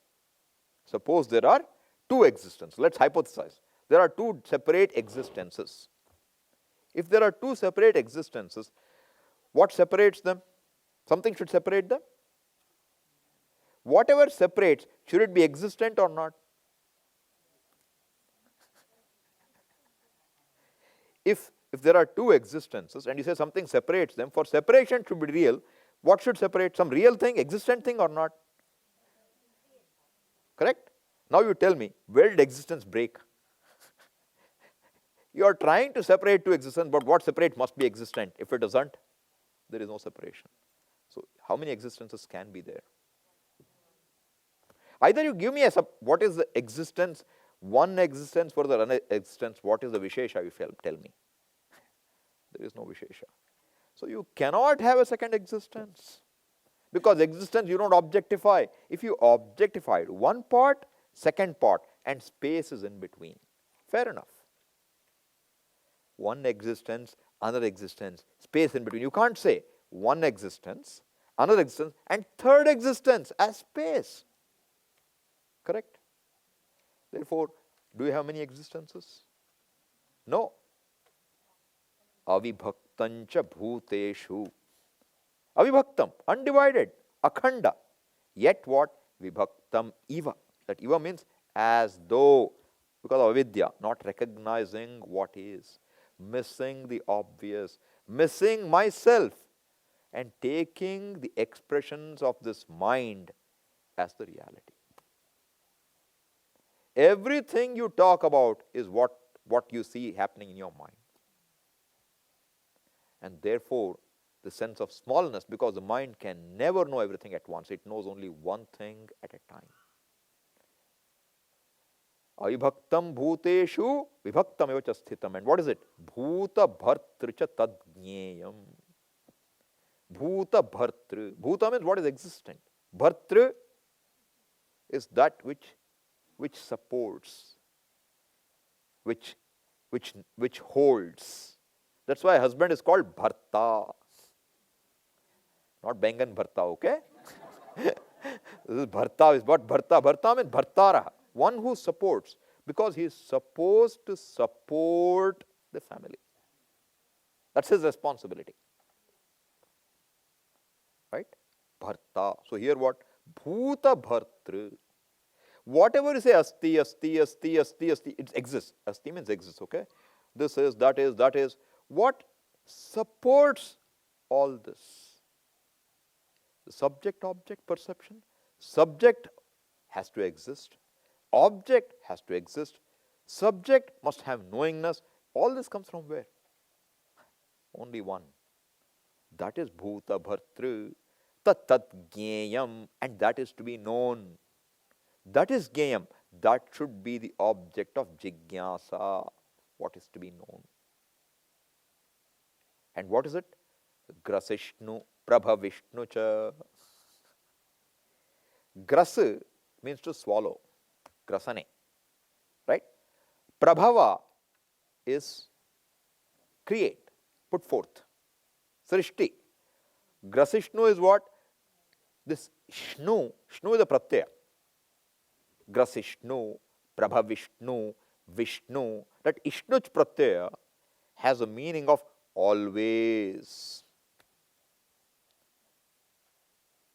S1: Suppose there are two existences. Let's hypothesize. There are two separate existences. If there are two separate existences, what separates them? Something should separate them. Whatever separates, should it be existent or not? If there are two existences and you say something separates them, for separation to be real, what should separate? Some real thing, existent thing or not? Correct? Now you tell me, where did existence break? You are trying to separate two existence, but what separates must be existent. If it doesn't, there is no separation. So how many existences can be there? Either you give me what is the existence, one existence for the other existence, what is the Vishesha, you tell me. There is no Vishesha. So you cannot have a second existence. Because existence you don't objectify. If you objectified one part, second part, and space is in between. Fair enough. One existence, another existence, space in between. You can't say one existence, another existence, and third existence as space. Correct? Therefore, do you have many existences? No. Avibhaktancha bhuteshu. Avibhaktam, undivided, akhanda. Yet what? Vibhaktam iva. That iva means as though, because of avidya, not recognizing what is, missing the obvious, missing myself, and taking the expressions of this mind as the reality. Everything you talk about is what you see happening in your mind. And therefore, the sense of smallness, because the mind can never know everything at once. It knows only one thing at a time. Avibhaktam bhuteshu vibhaktam eva cha sthitam. And what is it? Bhuta bhartri tad jneyam. Bhuta bhartri. Bhuta means what is existent. Bhartri is that which supports, which holds. That's why husband is called bharta. Not Bengan bharta, okay? This is bharta. Is what bharta? Bharta means bhartara. One who supports, because he is supposed to support the family. That's his responsibility. Right? Bharta. So here what? Bhuta bhartru. Whatever you say, asti, asti, asti, asti, asti, it exists. Asti means exists, okay? This is, that is, that is. What supports all this? The subject-object perception. Subject has to exist. Object has to exist. Subject must have knowingness. All this comes from where? Only one. That is bhuta bhartru tat tat jneyam, and that is to be known. That is jneyam. That should be the object of jigyasa, what is to be known. And what is it? Grasishnu prabhavishnu cha. Gras means to swallow. Grasane. Right? Prabhava is create, put forth. Srishti. Grasishnu is what? This shnu is a pratyaya. Grasishnu, prabhavishnu, vishnu. That ishnuch pratyaya has a meaning of always.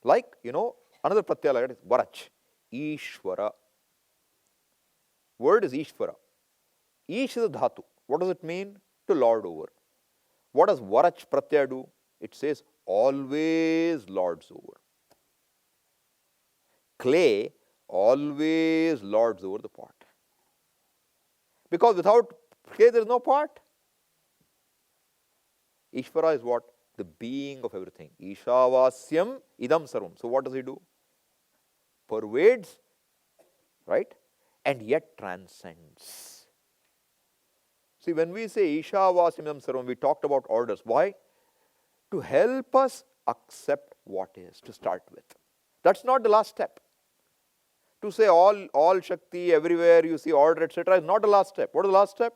S1: Like, another pratyaya like that is varach. Ishvara. Word is Ishvara. Ish is a dhatu. What does it mean? To lord over. What does varach pratyaya do? It says always lords over. Clay always lords over the pot. Because without clay there is no pot. Ishvara is what? The being of everything. Ishavasyam idam sarvam. So what does he do? Pervades, right? And yet transcends. See, when we say Ishavasyam idam sarvam, we talked about orders. Why? To help us accept what is, to start with. That's not the last step. To say all Shakti, everywhere you see order, etc. is not the last step. What is the last step?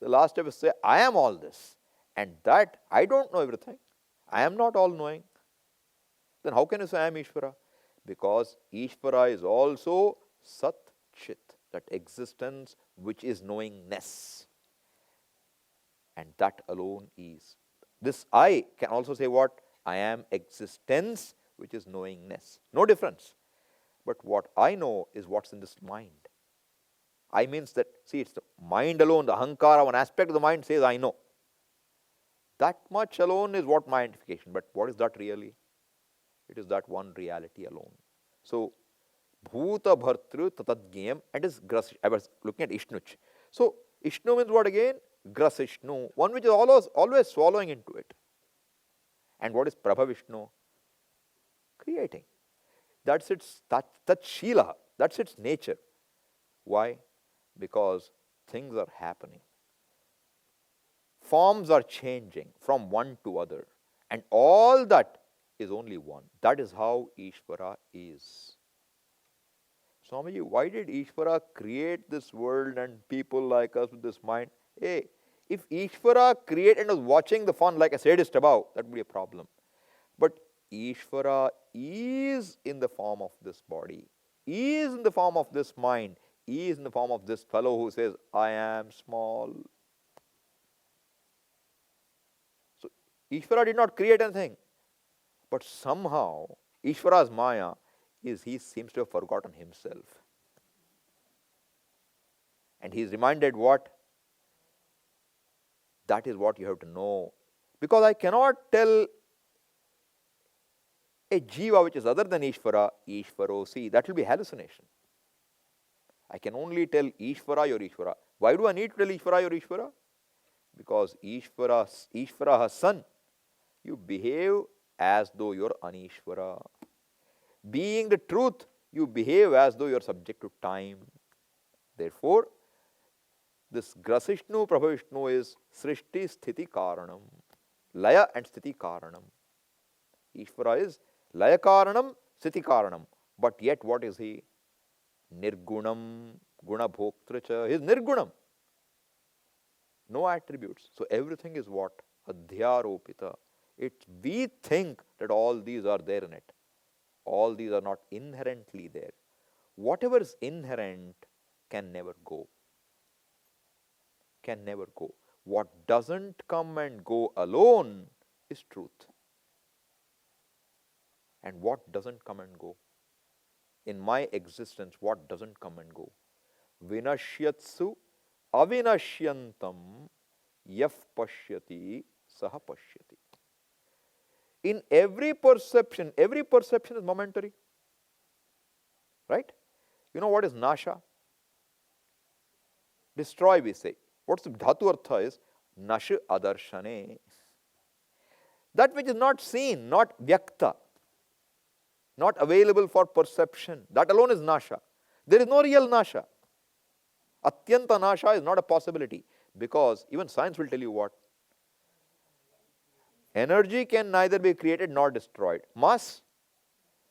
S1: The last step is to say, I am all this. And that, I don't know everything. I am not all knowing. Then how can you say I am Ishvara? Because Ishvara is also Sat Chit, that existence which is knowingness. And that alone is. This I can also say what? I am existence which is knowingness. No difference. But what I know is what's in this mind. I means that, see, it's the mind alone, the ahankara, one aspect of the mind says I know. That much alone is what my identification. But what is that really? It is that one reality alone. So, bhuta bhartru tatadgyam, and is gras. I was looking at Ishnuch. So, Ishnu means what again? Grasishnu, one which is always swallowing into it. And what is Prabhavishnu? Creating. That's its Shila, that's its nature. Why? Because things are happening. Forms are changing from one to other. And all that is only one. That is how Ishvara is. Swamiji, why did Ishvara create this world and people like us with this mind? Hey, if Ishvara created and was watching the fun like a sadist above, that would be a problem. But Ishvara is in the form of this body, is in the form of this mind, is in the form of this fellow who says, I am small. So, Ishvara did not create anything. But somehow, Ishvara's Maya is he seems to have forgotten himself. And he is reminded what? That is what you have to know. Because I cannot tell a jiva which is other than Ishvara, Ishvarosi. That will be hallucination. I can only tell Ishvara, your Ishvara. Why do I need to tell Ishvara, your Ishvara? Because Ishvara has son. You behave as though you are Anishvara. Being the truth, you behave as though you are subject to time. Therefore, this Grasishnu Prabhavishnu is Srishti Sthiti Karanam. Laya and Sthiti Karanam. Ishvara is Laya Karanam, Sthiti Karanam. But yet what is he? Nirgunam, Guna Bhoktracha. He is Nirgunam. No attributes. So everything is what? Adhyaropita. We think that all these are there in it. All these are not inherently there. Whatever is inherent can never go. Can never go. What doesn't come and go alone is truth. And what doesn't come and go? in my existence, what doesn't come and go? Vinashyatsu avinashyantam yaf pashyati saha pashyati. In every perception is momentary. Right? You know what is nasha? Destroy, we say. What's the dhatu artha is? Nash adarshane. That which is not seen, not vyakta, not available for perception, that alone is nasha. There is no real nasha. Atyanta nasha is not a possibility, because even science will tell you what? Energy can neither be created nor destroyed. Mass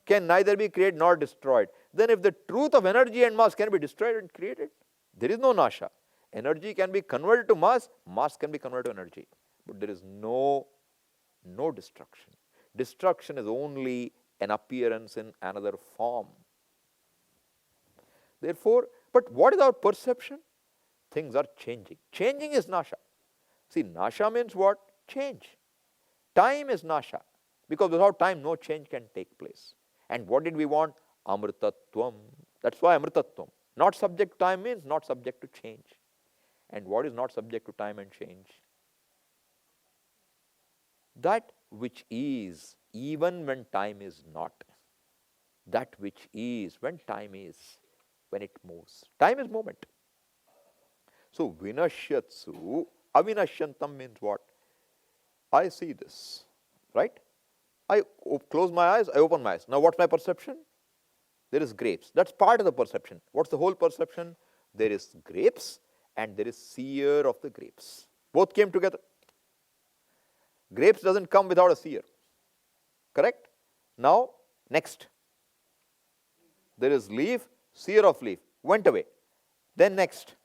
S1: can neither be created nor destroyed. Then if the truth of energy and mass can be destroyed and created, there is no nasha. Energy can be converted to mass, mass can be converted to energy. But there is no destruction. Destruction is only an appearance in another form. Therefore, but what is our perception? Things are changing. Changing is nasha. See, nasha means what? Change. Time is nasha. Because without time, no change can take place. And what did we want? Amritatvam. That's why Amritatvam. Not subject to time means not subject to change. And what is not subject to time and change? That which is, even when time is not. That which is, when time is, when it moves. Time is moment. So, vinashyatsu, avinashyantam means what? I see this, right? I close my eyes, I open my eyes. Now, what's my perception? There is grapes. That's part of the perception. What's the whole perception? There is grapes and there is seer of the grapes. Both came together. Grapes doesn't come without a seer. Correct? Now, next. There is leaf, seer of leaf. Went away. Then next.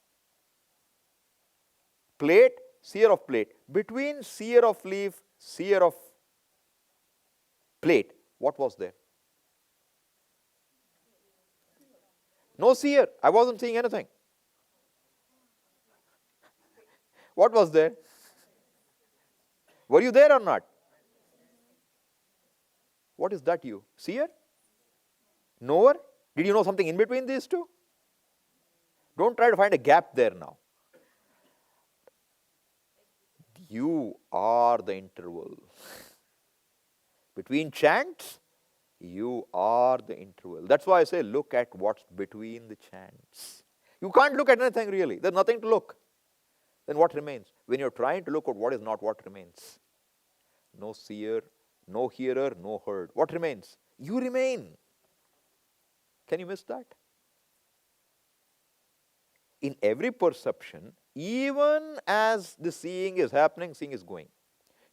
S1: Plate, seer of plate. Between seer of leaf, seer of plate, what was there? No seer. I wasn't seeing anything. What was there? Were you there or not? What is that you? Seer? Knower? Did you know something in between these two? Don't try to find a gap there now. You are the interval. Between chants, you are the interval. That's why I say look at what's between the chants. You can't look at anything really. There's nothing to look. Then what remains? When you're trying to look at what is not, what remains? No seer, no hearer, no heard. What remains? You remain. Can you miss that? In every perception, even as the seeing is happening, seeing is going.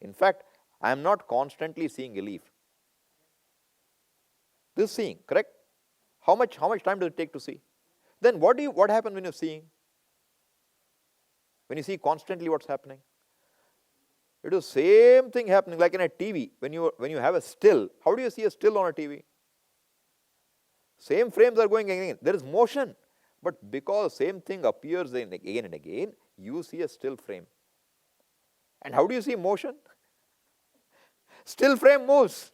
S1: In fact, I am not constantly seeing a leaf. This is seeing, correct? How much time does it take to see? Then what happens when you're seeing? When you see constantly what's happening? It is the same thing happening like in a TV. When you have a still, how do you see a still on a TV? Same frames are going again. There is motion. But because same thing appears again and again, you see a still frame. And how do you see motion? Still frame moves.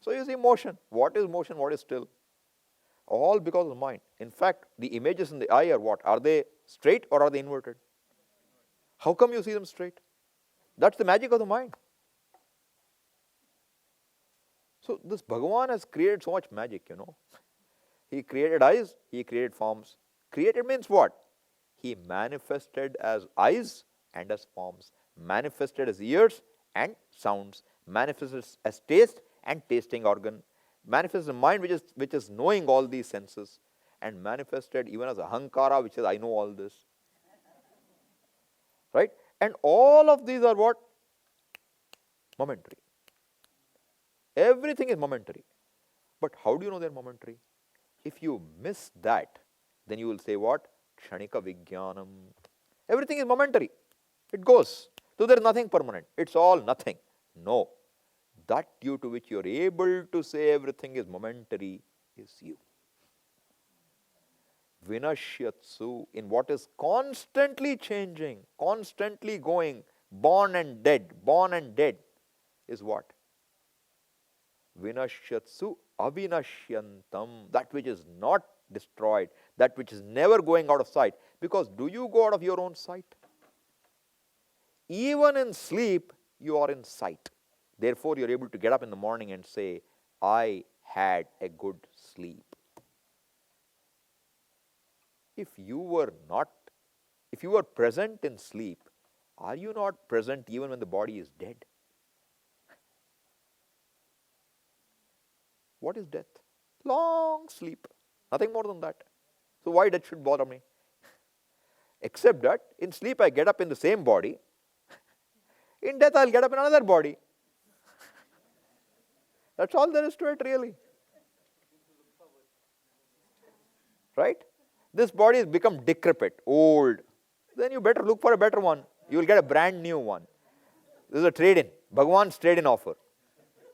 S1: So you see motion. What is motion? What is still? All because of the mind. In fact, the images in the eye are what? Are they straight or are they inverted? How come you see them straight? That's the magic of the mind. So this Bhagavan has created so much magic, you know. He created eyes, he created forms. Created means what? He manifested as eyes and as forms. Manifested as ears and sounds. Manifested as taste and tasting organ. Manifested mind which is knowing all these senses. And manifested even as ahankara, which is I know all this. Right? And all of these are what? Momentary. Everything is momentary. But how do you know they're momentary? If you miss that, then you will say what? Kshanika Vijnanam. Everything is momentary. It goes. So there is nothing permanent. It's all nothing. No. That due to which you are able to say everything is momentary is you. Vinashyatsu, in what is constantly changing, constantly going, born and dead is what? Vinashyatsu avinashyantam. That which is not destroyed, that which is never going out of sight. Because do you go out of your own sight? Even in sleep, you are in sight. Therefore, you are able to get up in the morning and say, I had a good sleep. If you were present in sleep, are you not present even when the body is dead? What is death? Long sleep. Nothing more than that. So why death should bother me? Except that in sleep I get up in the same body. In death I'll get up in another body. That's all there is to it really. Right? This body has become decrepit, old. Then you better look for a better one. You will get a brand new one. This is a trade-in. Bhagwan's trade-in offer.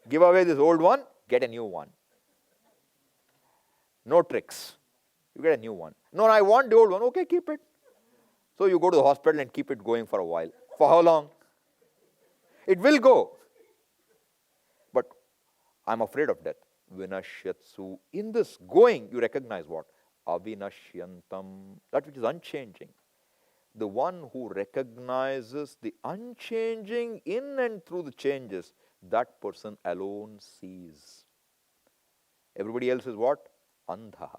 S1: Give away this old one, get a new one. No tricks. You get a new one. No, I want the old one. Okay, keep it. So you go to the hospital and keep it going for a while. For how long? It will go. But I'm afraid of death. Vinashyatsu. In this going, you recognize what? Avinashyantam. That which is unchanging. The one who recognizes the unchanging in and through the changes, that person alone sees. Everybody else is what? Andha.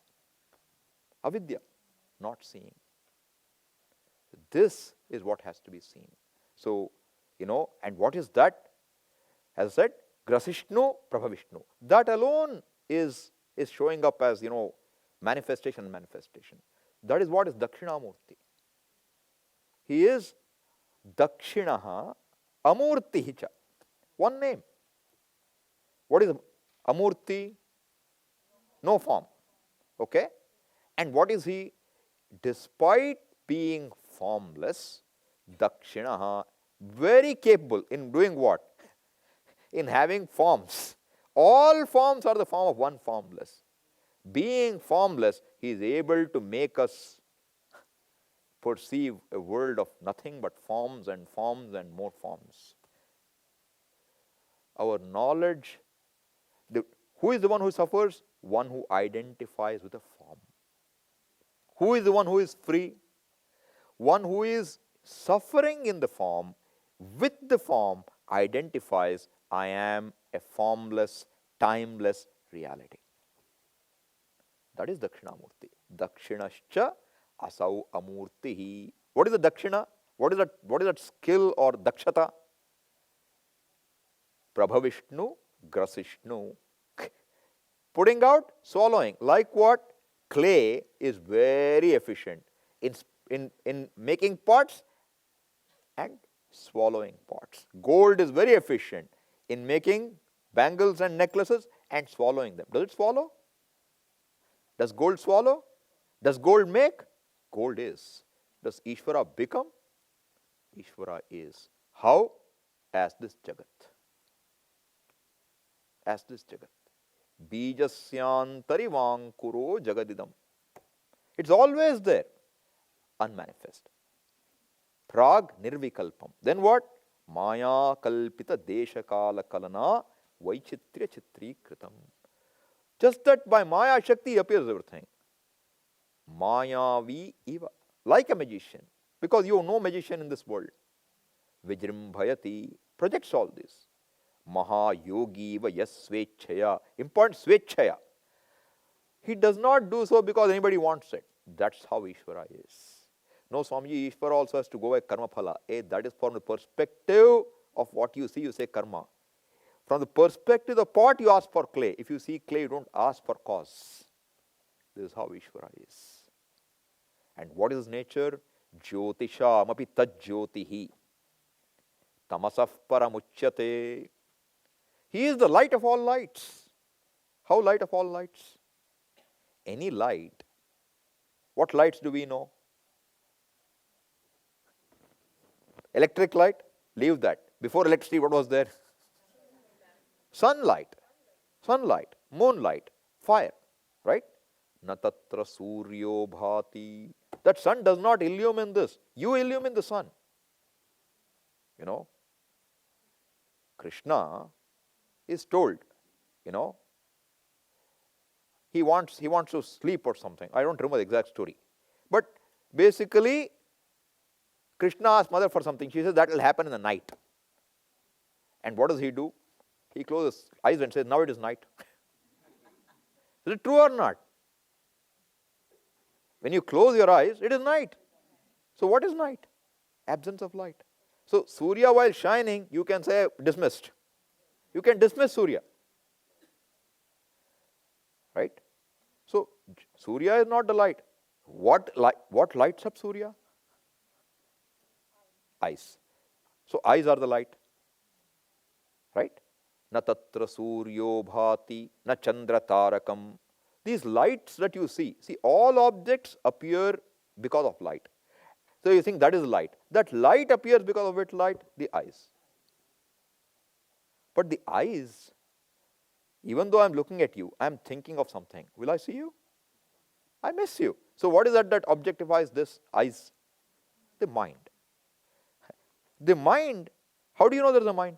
S1: Avidya. Not seeing. This is what has to be seen. So, and what is that? As I said, Grasishnu, Prabhavishnu. That alone is showing up as, manifestation. That is what is Dakshinamurti. He is Dakshinaha Amurtihi cha. One name. What is Amurti? No form. Okay? And what is he? Despite being formless, Dakshinaha, very capable in doing what? In having forms. All forms are the form of one formless. Being formless, he is able to make us perceive a world of nothing but forms and more forms. Our knowledge, who is the one who suffers? One who identifies with a form. Who is the one who is free? One who is suffering in the form, with the form, identifies, I am a formless, timeless reality. That is Dakshinamurti. Dakshinascha asau amurtihi. What is the Dakshina? What is that skill or dakshata? Prabhavishnu, Grasishnu. Putting out, swallowing. Like what? Clay is very efficient in making pots and swallowing pots. Gold is very efficient in making bangles and necklaces and swallowing them. Does it swallow? Does gold swallow? Does gold make? Gold is. Does Ishvara become? Ishvara is. How? As this Jagat. As this Jagat. Bijasyantari vankuro jagadidam. It's always there. Unmanifest. Prag nirvikalpam. Then what? Maya kalpita deshakala kalana vaichitrya chitri kritam. Just that by Maya Shakti appears everything. Mayavi eva. Like a magician. Because you have no magician in this world. Vijrimbhayati projects all this. Mahayogi va yas svechaya. Important, svechaya. He does not do so because anybody wants it. That's how Ishvara is. No, Swamiji, Ishvara also has to go by karma phala. That is from the perspective of what you see, you say karma. From the perspective of the pot, you ask for clay. If you see clay, you don't ask for cause. This is how Ishvara is. And what is his nature? Jyotisha mapi tad jyotihi. Tamasaf paramuchyate. He is the light of all lights. How light of all lights? Any light. What lights do we know? Electric light? Leave that. Before electricity, what was there? Sunlight. Sunlight. Moonlight. Fire. Right? Natatra suryo bhati. That sun does not illumine this. You illumine the sun. Krishna is told, you know, he wants to sleep or something. I don't remember the exact story. But basically, Krishna asked mother for something. She says that will happen in the night. And what does he do? He closes his eyes and says, now it is night. Is it true or not? When you close your eyes, it is night. So what is night? Absence of light. So Surya while shining, you can say dismissed. You can dismiss Surya. Right? So Surya is not the light. What lights up Surya? Eyes. So eyes are the light. Right? Na tatra suryo bhati, na chandra tarakam. These lights that you see, all objects appear because of light. So you think that is light. That light appears because of which light? The eyes. But the eyes, even though I am looking at you, I am thinking of something. Will I see you? I miss you. So what is that objectifies this eyes? The mind. The mind, how do you know there is a mind?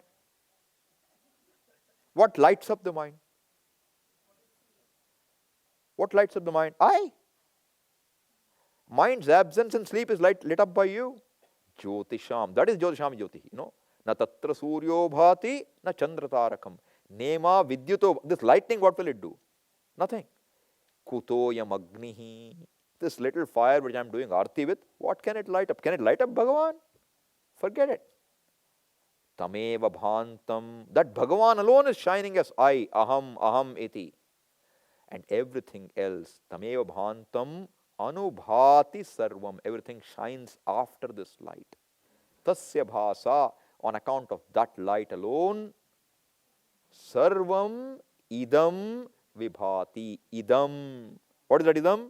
S1: What lights up the mind? What lights up the mind? Eye. Mind's absence and sleep is lit up by you. Jyotisham. That is Jyotisham Jyoti. Na tatra suryo bhati, na chandra tarakam. Nema vidyuto. This lightning, what will it do? Nothing. Kutoyam agnihi. This little fire which I am doing arti with, what can it light up? Can it light up Bhagavan? Forget it. Tameva bhantam. That Bhagavan alone is shining as I, aham iti. And everything else, tameva bhantam anubhati sarvam. Everything shines after this light. Tasya bhasa, on account of that light alone, sarvam idam vibhati. Idam. What is that idam?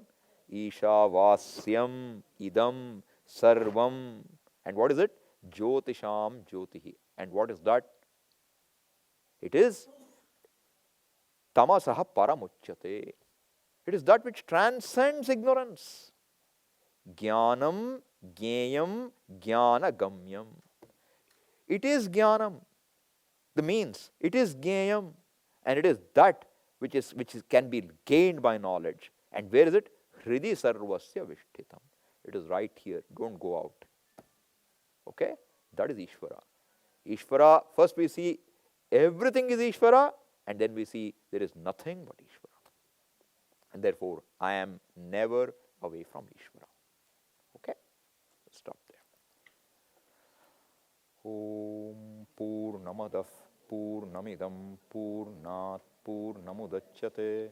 S1: Ishavasyam idam sarvam. And what is it? Jyotisham Jyotihi. And what is that? It is tamasaha paramuchyate. It is that which transcends ignorance. Jnanam, jneyam, jnanagamyam. It is jnanam, the means. It is jneyam, and it is that which can be gained by knowledge. And where is it? Hridi sarvasya vishtitam. It is right here. Don't go out. Okay? That is Ishvara. Ishvara, first we see everything is Ishvara, and then we see there is nothing but Ishvara. And therefore, I am never away from Ishvara. Okay? Let's stop there. Om Purnamadah Purnamidam Purnat Purnamudachyate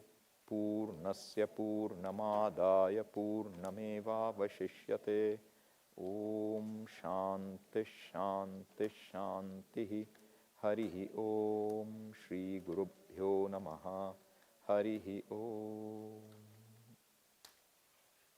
S1: Purnasya Purnamadaya Purnameva Vashishyate. Om Shanti Shanti Shanti. Harihi Om Shri Gurubhyo Namaha. Harihi Om.